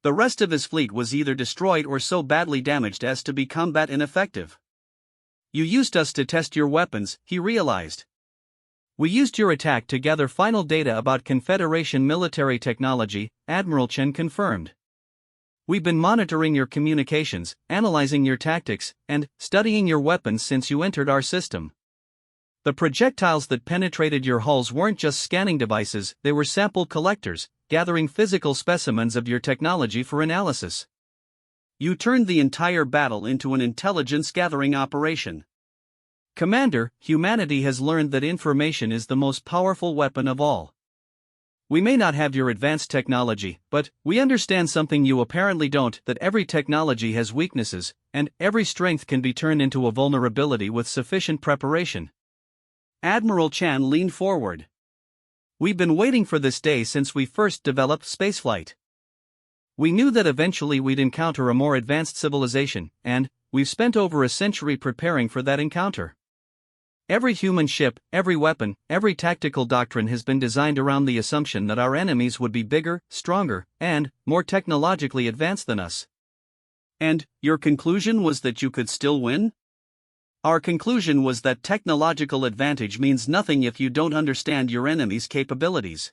The rest of his fleet was either destroyed or so badly damaged as to be combat ineffective. You used us to test your weapons, he realized. We used your attack to gather final data about Confederation military technology, Admiral Chen confirmed. We've been monitoring your communications, analyzing your tactics, and studying your weapons since you entered our system. The projectiles that penetrated your hulls weren't just scanning devices, they were sample collectors, gathering physical specimens of your technology for analysis. You turned the entire battle into an intelligence-gathering operation. Commander, humanity has learned that information is the most powerful weapon of all. We may not have your advanced technology, but we understand something you apparently don't, that every technology has weaknesses, and every strength can be turned into a vulnerability with sufficient preparation. Admiral Chan leaned forward. We've been waiting for this day since we first developed spaceflight. We knew that eventually we'd encounter a more advanced civilization, and we've spent over a century preparing for that encounter. Every human ship, every weapon, every tactical doctrine has been designed around the assumption that our enemies would be bigger, stronger, and more technologically advanced than us. And your conclusion was that you could still win? Our conclusion was that technological advantage means nothing if you don't understand your enemy's capabilities.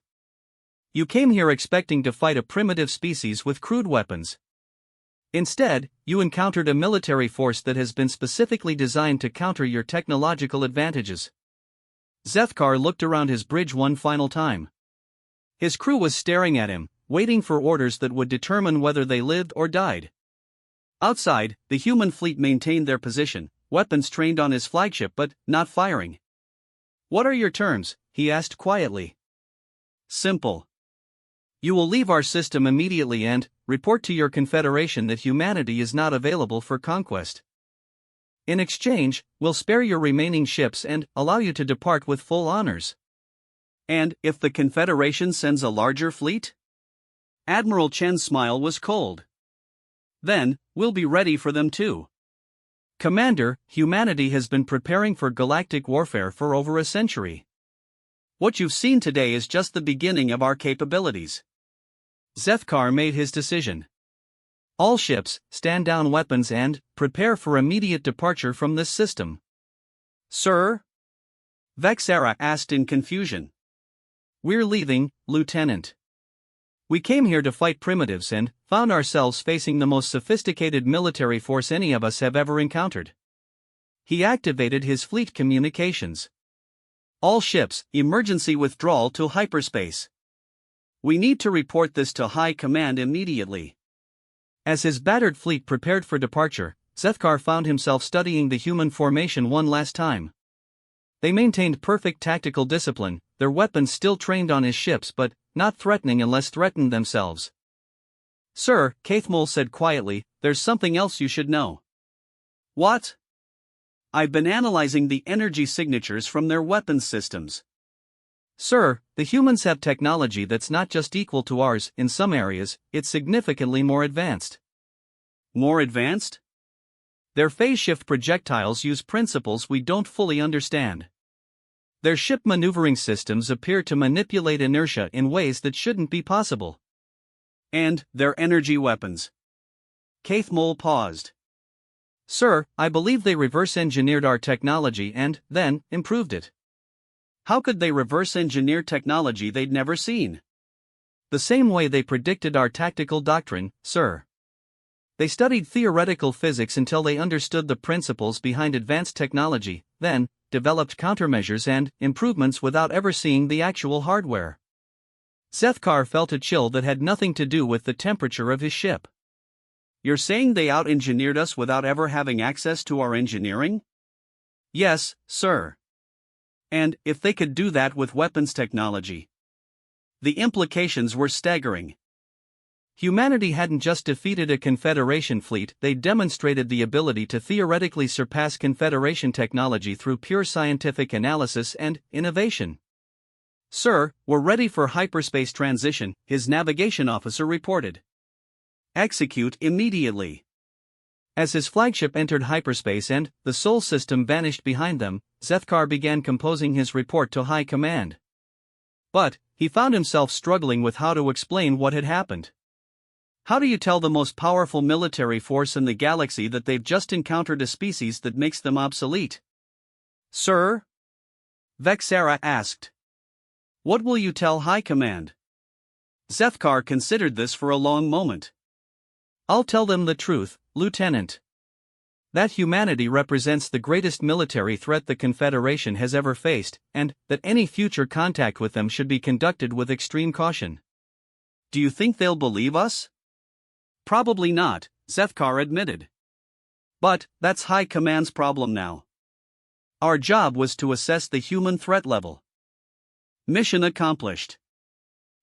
You came here expecting to fight a primitive species with crude weapons. Instead, you encountered a military force that has been specifically designed to counter your technological advantages. Zethkar looked around his bridge one final time. His crew was staring at him, waiting for orders that would determine whether they lived or died. Outside, the human fleet maintained their position, weapons trained on his flagship but not firing. "What are your terms?" he asked quietly. "Simple. You will leave our system immediately and report to your Confederation that humanity is not available for conquest. In exchange, we'll spare your remaining ships and allow you to depart with full honors." "And if the Confederation sends a larger fleet?" Admiral Chen's smile was cold. "Then, we'll be ready for them too." "Commander, humanity has been preparing for galactic warfare for over a century. What you've seen today is just the beginning of our capabilities." Zethkar made his decision. "All ships, stand down weapons and prepare for immediate departure from this system." "Sir?" Vexera asked in confusion. "We're leaving, Lieutenant. We came here to fight primitives and found ourselves facing the most sophisticated military force any of us have ever encountered." He activated his fleet communications. "All ships, emergency withdrawal to hyperspace. We need to report this to High Command immediately." As his battered fleet prepared for departure, Zethkar found himself studying the human formation one last time. They maintained perfect tactical discipline, their weapons still trained on his ships but not threatening unless threatened themselves. "Sir," Kaithmul said quietly, "there's something else you should know." "What?" "I've been analyzing the energy signatures from their weapons systems." "Sir, the humans have technology that's not just equal to ours, in some areas, it's significantly more advanced." "More advanced?" "Their phase shift projectiles use principles we don't fully understand. Their ship maneuvering systems appear to manipulate inertia in ways that shouldn't be possible." "And their energy weapons?" Kaithmul paused. "Sir, I believe they reverse-engineered our technology and, then, improved it." "How could they reverse-engineer technology they'd never seen?" "The same way they predicted our tactical doctrine, sir. They studied theoretical physics until they understood the principles behind advanced technology, then developed countermeasures and improvements without ever seeing the actual hardware." Zethkar felt a chill that had nothing to do with the temperature of his ship. "You're saying they out-engineered us without ever having access to our engineering?" "Yes, sir." "And if they could do that with weapons technology?" The implications were staggering. Humanity hadn't just defeated a Confederation fleet, they demonstrated the ability to theoretically surpass Confederation technology through pure scientific analysis and innovation. "Sir, we're ready for hyperspace transition," his navigation officer reported. "Execute immediately." As his flagship entered hyperspace and the Sol system vanished behind them, Zethkar began composing his report to High Command. But he found himself struggling with how to explain what had happened. How do you tell the most powerful military force in the galaxy that they've just encountered a species that makes them obsolete? "Sir?" Vexera asked. "What will you tell High Command?" Zethkar considered this for a long moment. "I'll tell them the truth, Lieutenant. That humanity represents the greatest military threat the Confederation has ever faced, and that any future contact with them should be conducted with extreme caution." "Do you think they'll believe us?" "Probably not," Zethkar admitted. "But that's High Command's problem now. Our job was to assess the human threat level." Mission accomplished.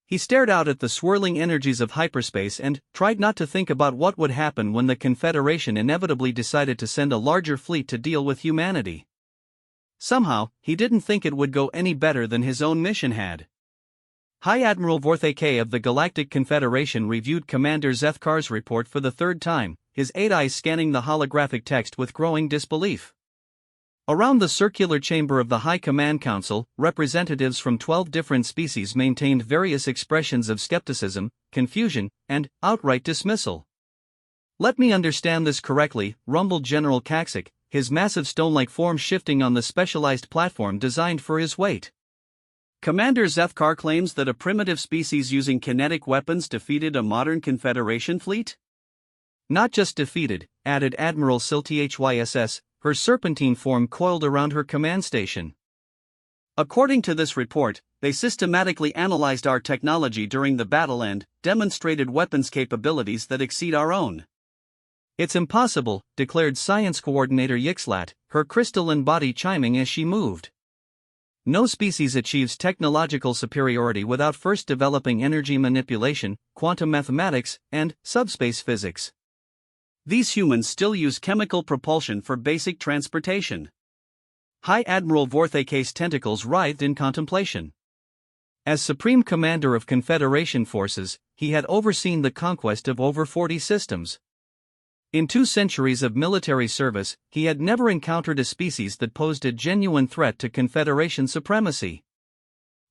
He stared out at the swirling energies of hyperspace and tried not to think about what would happen when the Confederation inevitably decided to send a larger fleet to deal with humanity. Somehow, he didn't think it would go any better than his own mission had. High Admiral Vorthake of the Galactic Confederation reviewed Commander Zethkar's report for the third time, his 8 eyes scanning the holographic text with growing disbelief. Around the circular chamber of the High Command Council, representatives from 12 different species maintained various expressions of skepticism, confusion, and outright dismissal. "Let me understand this correctly," rumbled General Kaksik, his massive stone-like form shifting on the specialized platform designed for his weight. "Commander Zethkar claims that a primitive species using kinetic weapons defeated a modern Confederation fleet?" "Not just defeated," added Admiral Silthys, her serpentine form coiled around her command station. "According to this report, they systematically analyzed our technology during the battle and demonstrated weapons capabilities that exceed our own." "It's impossible," declared Science Coordinator Yixlat, her crystalline body chiming as she moved. "No species achieves technological superiority without first developing energy manipulation, quantum mathematics, and subspace physics. These humans still use chemical propulsion for basic transportation." High Admiral Vorthake's tentacles writhed in contemplation. As Supreme Commander of Confederation forces, he had overseen the conquest of over 40 systems. In 2 centuries of military service, he had never encountered a species that posed a genuine threat to Confederation supremacy.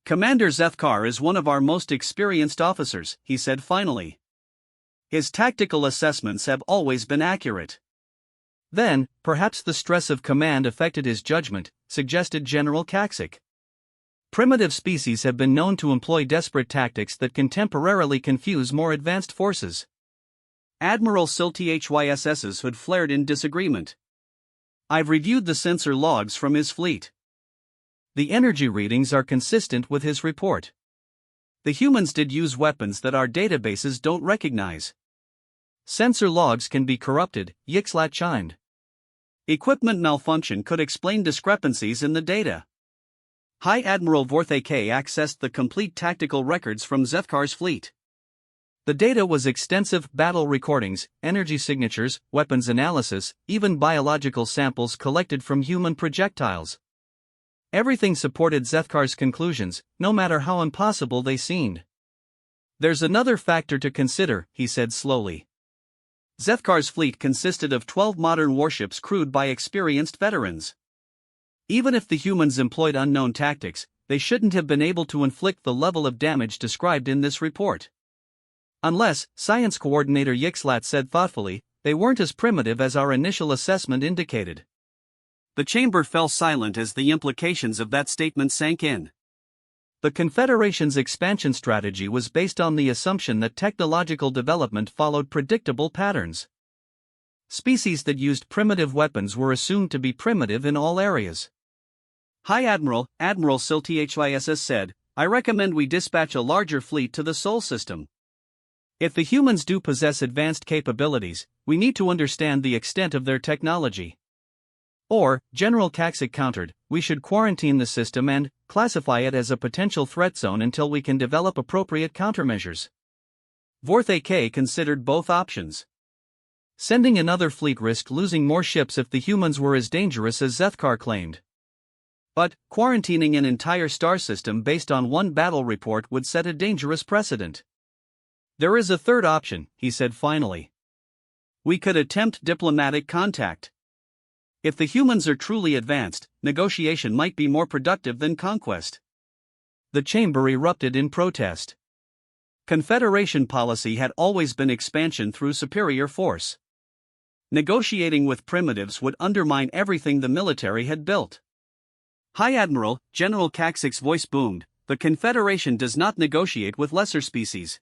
"Commander Zethkar is one of our most experienced officers," he said finally. "His tactical assessments have always been accurate." "Then, perhaps the stress of command affected his judgment," suggested General Kaksik. "Primitive species have been known to employ desperate tactics that can temporarily confuse more advanced forces." Admiral Silthys's hood flared in disagreement. "I've reviewed the sensor logs from his fleet. The energy readings are consistent with his report. The humans did use weapons that our databases don't recognize." "Sensor logs can be corrupted," Yixlat chimed. "Equipment malfunction could explain discrepancies in the data." High Admiral Vorthake accessed the complete tactical records from Zethkar's fleet. The data was extensive: battle recordings, energy signatures, weapons analysis, even biological samples collected from human projectiles. Everything supported Zethkar's conclusions, no matter how impossible they seemed. "There's another factor to consider," he said slowly. Zethkar's fleet consisted of 12 modern warships crewed by experienced veterans. Even if the humans employed unknown tactics, they shouldn't have been able to inflict the level of damage described in this report. Unless, Science Coordinator Yixlat said thoughtfully, they weren't as primitive as our initial assessment indicated. The chamber fell silent as the implications of that statement sank in. The Confederation's expansion strategy was based on the assumption that technological development followed predictable patterns. Species that used primitive weapons were assumed to be primitive in all areas. "High Admiral," Admiral Silthys said, "I recommend we dispatch a larger fleet to the Sol system. If the humans do possess advanced capabilities, we need to understand the extent of their technology." "Or," General Kaksik countered, "we should quarantine the system and classify it as a potential threat zone until we can develop appropriate countermeasures." Vorthe K considered both options. Sending another fleet risked losing more ships if the humans were as dangerous as Zethkar claimed. But quarantining an entire star system based on one battle report would set a dangerous precedent. There is a third option, he said finally. We could attempt diplomatic contact. If the humans are truly advanced, negotiation might be more productive than conquest. The chamber erupted in protest. Confederation policy had always been expansion through superior force. Negotiating with primitives would undermine everything the military had built. High Admiral, General Kaksik's voice boomed, the Confederation does not negotiate with lesser species.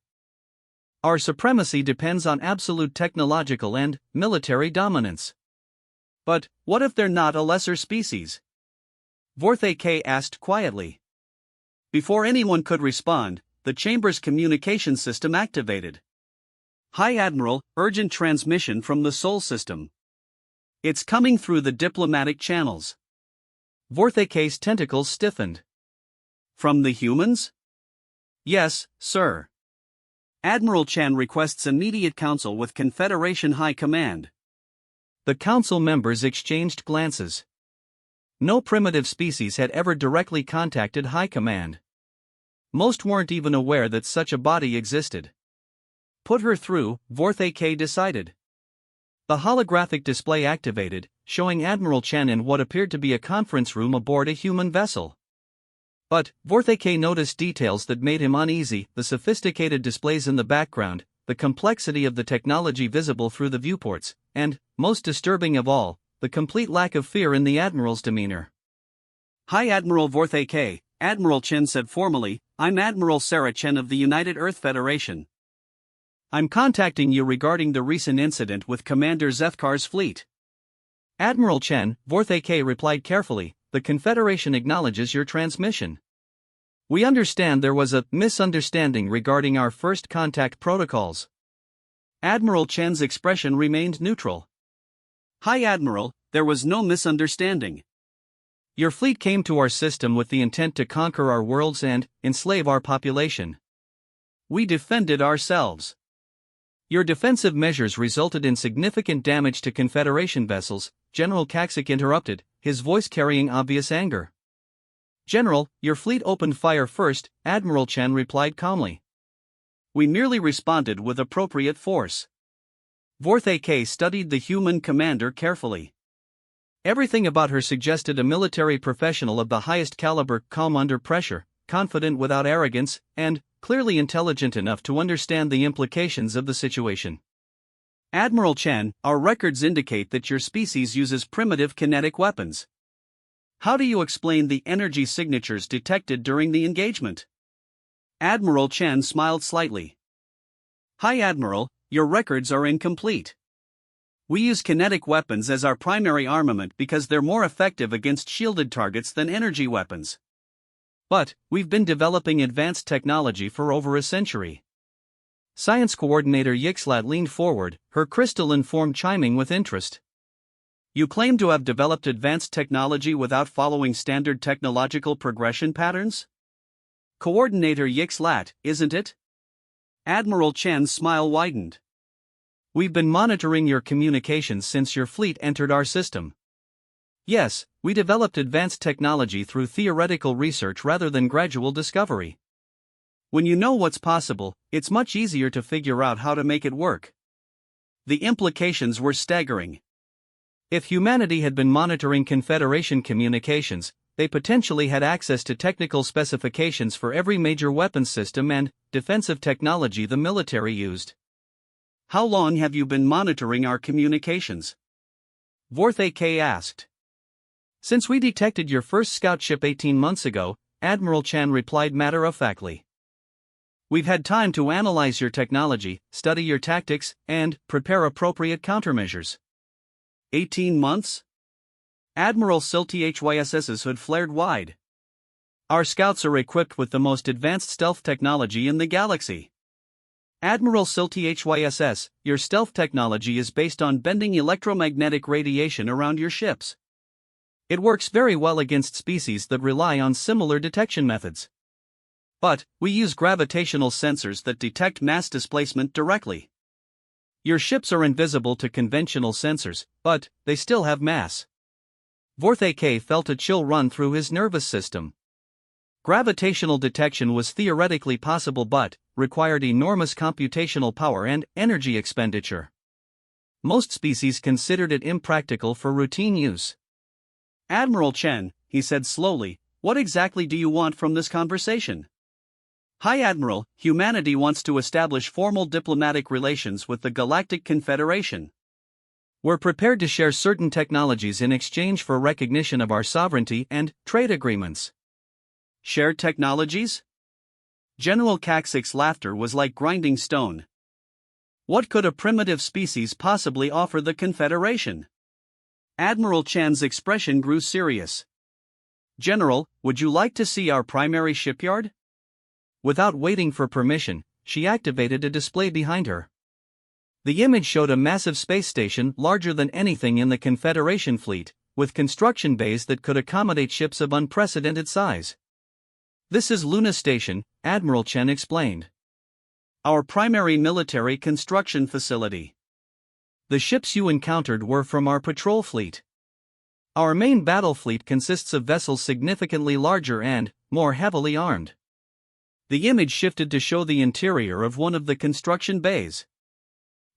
Our supremacy depends on absolute technological and military dominance. But what if they're not a lesser species? Vorthe K asked quietly. Before anyone could respond, the chamber's communication system activated. High Admiral, urgent transmission from the Sol system. It's coming through the diplomatic channels. Vorthe K's tentacles stiffened. From the humans? Yes, sir. Admiral Chen requests immediate council with Confederation High Command. The council members exchanged glances. No primitive species had ever directly contacted High Command. Most weren't even aware that such a body existed. Put her through, Vorthe K decided. The holographic display activated, showing Admiral Chen in what appeared to be a conference room aboard a human vessel. But Vorthe K noticed details that made him uneasy: the sophisticated displays in the background, the complexity of the technology visible through the viewports, and, most disturbing of all, the complete lack of fear in the Admiral's demeanor. High Admiral Vorthe K, Admiral Chen said formally, I'm Admiral Sarah Chen of the United Earth Federation. I'm contacting you regarding the recent incident with Commander Zethkar's fleet. Admiral Chen, Vorthe K replied carefully, the Confederation acknowledges your transmission. We understand there was a misunderstanding regarding our first contact protocols. Admiral Chen's expression remained neutral. High Admiral, there was no misunderstanding. Your fleet came to our system with the intent to conquer our worlds and enslave our population. We defended ourselves. Your defensive measures resulted in significant damage to Confederation vessels, General Kaksik interrupted, his voice carrying obvious anger. General, your fleet opened fire first, Admiral Chen replied calmly. We merely responded with appropriate force. Vorthe K studied the human commander carefully. Everything about her suggested a military professional of the highest caliber, calm under pressure, confident without arrogance, and clearly intelligent enough to understand the implications of the situation. Admiral Chen, our records indicate that your species uses primitive kinetic weapons. How do you explain the energy signatures detected during the engagement? Admiral Chen smiled slightly. High Admiral, your records are incomplete. We use kinetic weapons as our primary armament because they're more effective against shielded targets than energy weapons. But we've been developing advanced technology for over a century. Science Coordinator Yixlat leaned forward, her crystalline form chiming with interest. You claim to have developed advanced technology without following standard technological progression patterns? Coordinator Yixlat, isn't it? Admiral Chen's smile widened. We've been monitoring your communications since your fleet entered our system. Yes, we developed advanced technology through theoretical research rather than gradual discovery. When you know what's possible, it's much easier to figure out how to make it work. The implications were staggering. If humanity had been monitoring Confederation communications, they potentially had access to technical specifications for every major weapons system and defensive technology the military used. How long have you been monitoring our communications? Vorthe K asked. Since we detected your first scout ship 18 months ago, Admiral Chen replied matter-of-factly. We've had time to analyze your technology, study your tactics, and prepare appropriate countermeasures. 18 months? Admiral Silty-HYSS's hood flared wide. Our scouts are equipped with the most advanced stealth technology in the galaxy. Admiral Silty-HYSS, your stealth technology is based on bending electromagnetic radiation around your ships. It works very well against species that rely on similar detection methods. But, we use gravitational sensors that detect mass displacement directly. Your ships are invisible to conventional sensors, but they still have mass. Vorthak felt a chill run through his nervous system. Gravitational detection was theoretically possible but required enormous computational power and energy expenditure. Most species considered it impractical for routine use. Admiral Chen, he said slowly, what exactly do you want from this conversation? High Admiral, humanity wants to establish formal diplomatic relations with the Galactic Confederation. We're prepared to share certain technologies in exchange for recognition of our sovereignty and trade agreements. Shared technologies? General Kaksik's laughter was like grinding stone. What could a primitive species possibly offer the Confederation? Admiral Chan's expression grew serious. General, would you like to see our primary shipyard? Without waiting for permission, she activated a display behind her. The image showed a massive space station larger than anything in the Confederation fleet, with construction bays that could accommodate ships of unprecedented size. This is Luna Station, Admiral Chen explained. Our primary military construction facility. The ships you encountered were from our patrol fleet. Our main battle fleet consists of vessels significantly larger and more heavily armed. The image shifted to show the interior of one of the construction bays.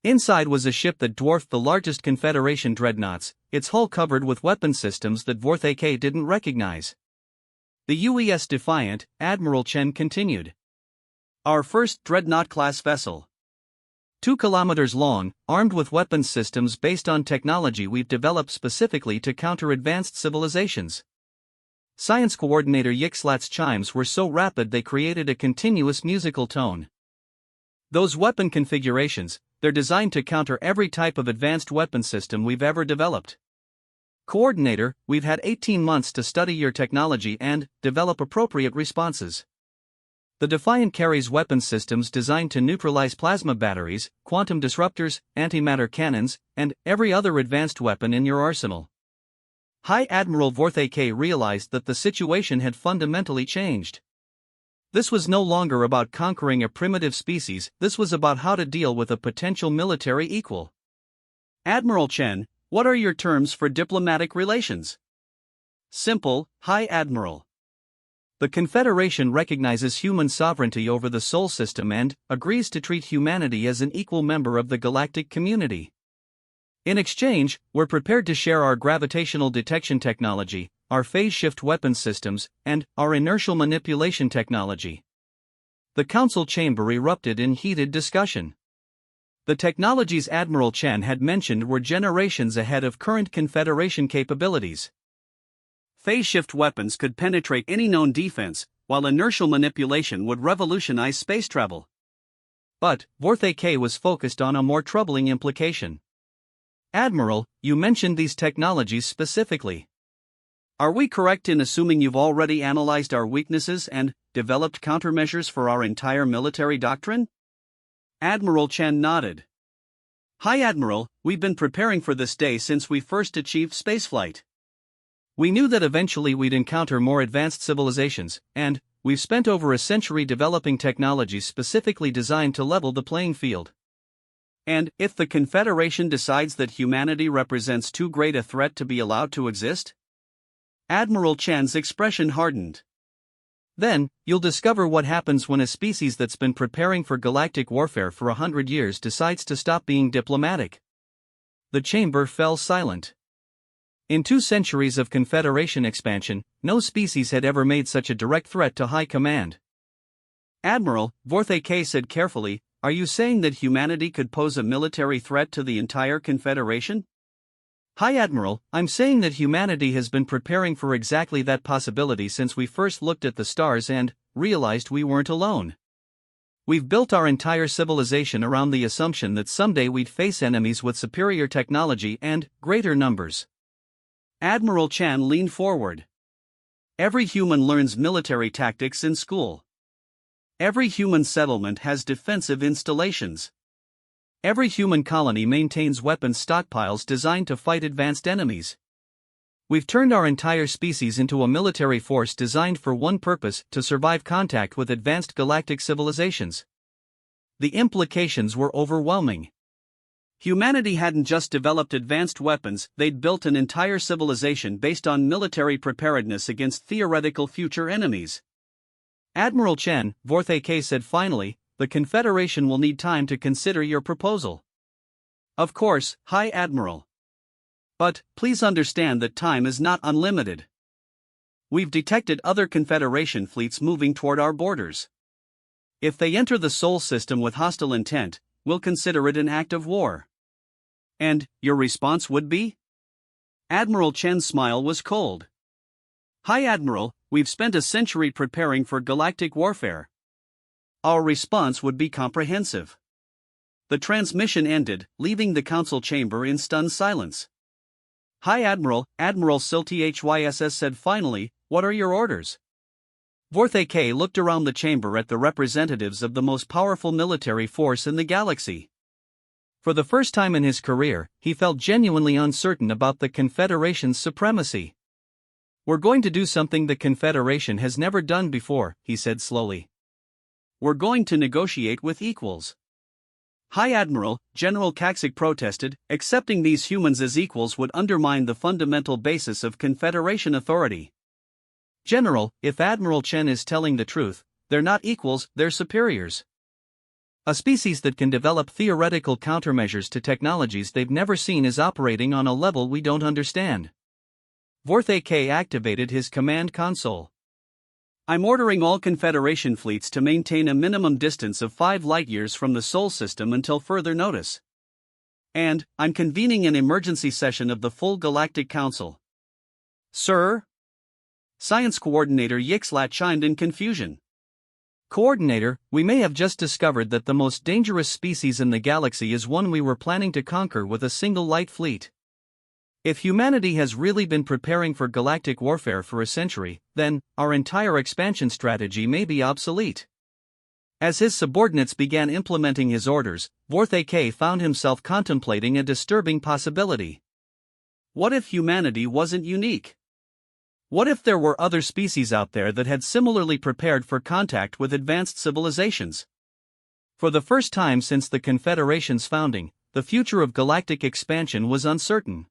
Inside was a ship that dwarfed the largest Confederation dreadnoughts, its hull covered with weapon systems that Vorthak didn't recognize. The UES Defiant, Admiral Chen continued. Our first dreadnought-class vessel. 2 kilometers long, armed with weapons systems based on technology we've developed specifically to counter advanced civilizations. Science Coordinator Yixlat's chimes were so rapid they created a continuous musical tone. Those weapon configurations, they're designed to counter every type of advanced weapon system we've ever developed. Coordinator, we've had 18 months to study your technology and develop appropriate responses. The Defiant carries weapon systems designed to neutralize plasma batteries, quantum disruptors, antimatter cannons, and every other advanced weapon in your arsenal. High Admiral Vorthak realized that the situation had fundamentally changed. This was no longer about conquering a primitive species, this was about how to deal with a potential military equal. Admiral Chen, what are your terms for diplomatic relations? Simple, High Admiral. The Confederation recognizes human sovereignty over the Sol system and agrees to treat humanity as an equal member of the galactic community. In exchange, we're prepared to share our gravitational detection technology, our phase shift weapon systems, and our inertial manipulation technology. The council chamber erupted in heated discussion. The technologies Admiral Chen had mentioned were generations ahead of current Confederation capabilities. Phase shift weapons could penetrate any known defense, while inertial manipulation would revolutionize space travel. But Vorthak was focused on a more troubling implication. Admiral, you mentioned these technologies specifically. Are we correct in assuming you've already analyzed our weaknesses and developed countermeasures for our entire military doctrine? Admiral Chen nodded. High Admiral, we've been preparing for this day since we first achieved spaceflight. We knew that eventually we'd encounter more advanced civilizations, and we've spent over a century developing technologies specifically designed to level the playing field. And if the Confederation decides that humanity represents too great a threat to be allowed to exist? Admiral Chen's expression hardened. Then, you'll discover what happens when a species that's been preparing for galactic warfare for 100 years decides to stop being diplomatic. The chamber fell silent. In 2 centuries of Confederation expansion, no species had ever made such a direct threat to high command. Admiral, Vorthak said carefully, are you saying that humanity could pose a military threat to the entire Confederation? High Admiral, I'm saying that humanity has been preparing for exactly that possibility since we first looked at the stars and realized we weren't alone. We've built our entire civilization around the assumption that someday we'd face enemies with superior technology and greater numbers. Admiral Chen leaned forward. Every human learns military tactics in school. Every human settlement has defensive installations. Every human colony maintains weapons stockpiles designed to fight advanced enemies. We've turned our entire species into a military force designed for one purpose: to survive contact with advanced galactic civilizations. The implications were overwhelming. Humanity hadn't just developed advanced weapons, they'd built an entire civilization based on military preparedness against theoretical future enemies. Admiral Chen, Vorthake said finally, the Confederation will need time to consider your proposal. Of course, High Admiral. But, please understand that time is not unlimited. We've detected other Confederation fleets moving toward our borders. If they enter the Sol system with hostile intent, we'll consider it an act of war. And, your response would be? Admiral Chen's smile was cold. High Admiral, we've spent a century preparing for galactic warfare. Our response would be comprehensive. The transmission ended, leaving the council chamber in stunned silence. High Admiral, Admiral Silty said finally, what are your orders? Vorthake looked around the chamber at the representatives of the most powerful military force in the galaxy. For the first time in his career, he felt genuinely uncertain about the Confederation's supremacy. We're going to do something the Confederation has never done before, he said slowly. We're going to negotiate with equals. High Admiral, General Kaksik protested, accepting these humans as equals would undermine the fundamental basis of Confederation authority. General, if Admiral Chen is telling the truth, they're not equals, they're superiors. A species that can develop theoretical countermeasures to technologies they've never seen is operating on a level we don't understand. Vorthake activated his command console. I'm ordering all Confederation fleets to maintain a minimum distance of 5 light-years from the Sol system until further notice. And, I'm convening an emergency session of the full Galactic Council. Sir? Science Coordinator Yixlat chimed in confusion. Coordinator, we may have just discovered that the most dangerous species in the galaxy is one we were planning to conquer with a single light fleet. If humanity has really been preparing for galactic warfare for a century, then, our entire expansion strategy may be obsolete. As his subordinates began implementing his orders, Vorthake found himself contemplating a disturbing possibility. What if humanity wasn't unique? What if there were other species out there that had similarly prepared for contact with advanced civilizations? For the first time since the Confederation's founding, the future of galactic expansion was uncertain.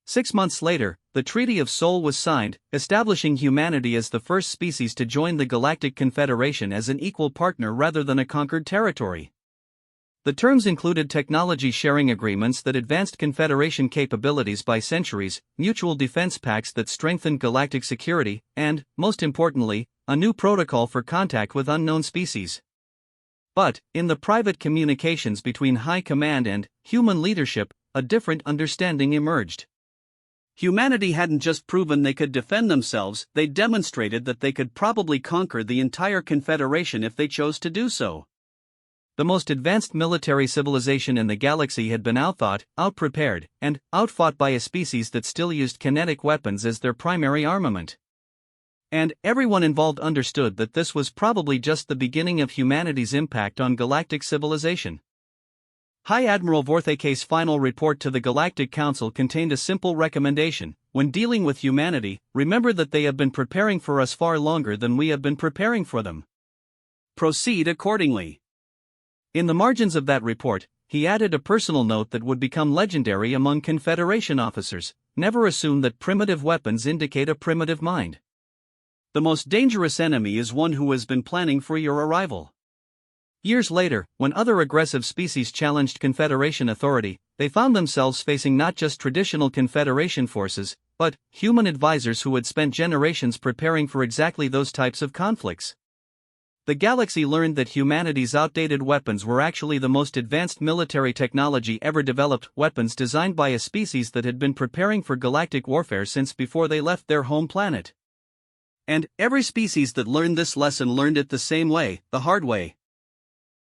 6 months later, the Treaty of Sol was signed, establishing humanity as the first species to join the Galactic Confederation as an equal partner rather than a conquered territory. The terms included technology sharing agreements that advanced Confederation capabilities by centuries, mutual defense pacts that strengthened galactic security, and, most importantly, a new protocol for contact with unknown species. But, in the private communications between High Command and human leadership, a different understanding emerged. Humanity hadn't just proven they could defend themselves, they demonstrated that they could probably conquer the entire Confederation if they chose to do so. The most advanced military civilization in the galaxy had been outthought, outprepared, and outfought by a species that still used kinetic weapons as their primary armament. And everyone involved understood that this was probably just the beginning of humanity's impact on galactic civilization. High Admiral Vorthake's final report to the Galactic Council contained a simple recommendation: when dealing with humanity, remember that they have been preparing for us far longer than we have been preparing for them. Proceed accordingly. In the margins of that report, he added a personal note that would become legendary among Confederation officers: never assume that primitive weapons indicate a primitive mind. The most dangerous enemy is one who has been planning for your arrival. Years later, when other aggressive species challenged Confederation authority, they found themselves facing not just traditional Confederation forces, but human advisors who had spent generations preparing for exactly those types of conflicts. The galaxy learned that humanity's outdated weapons were actually the most advanced military technology ever developed, weapons designed by a species that had been preparing for galactic warfare since before they left their home planet. And every species that learned this lesson learned it the same way, the hard way.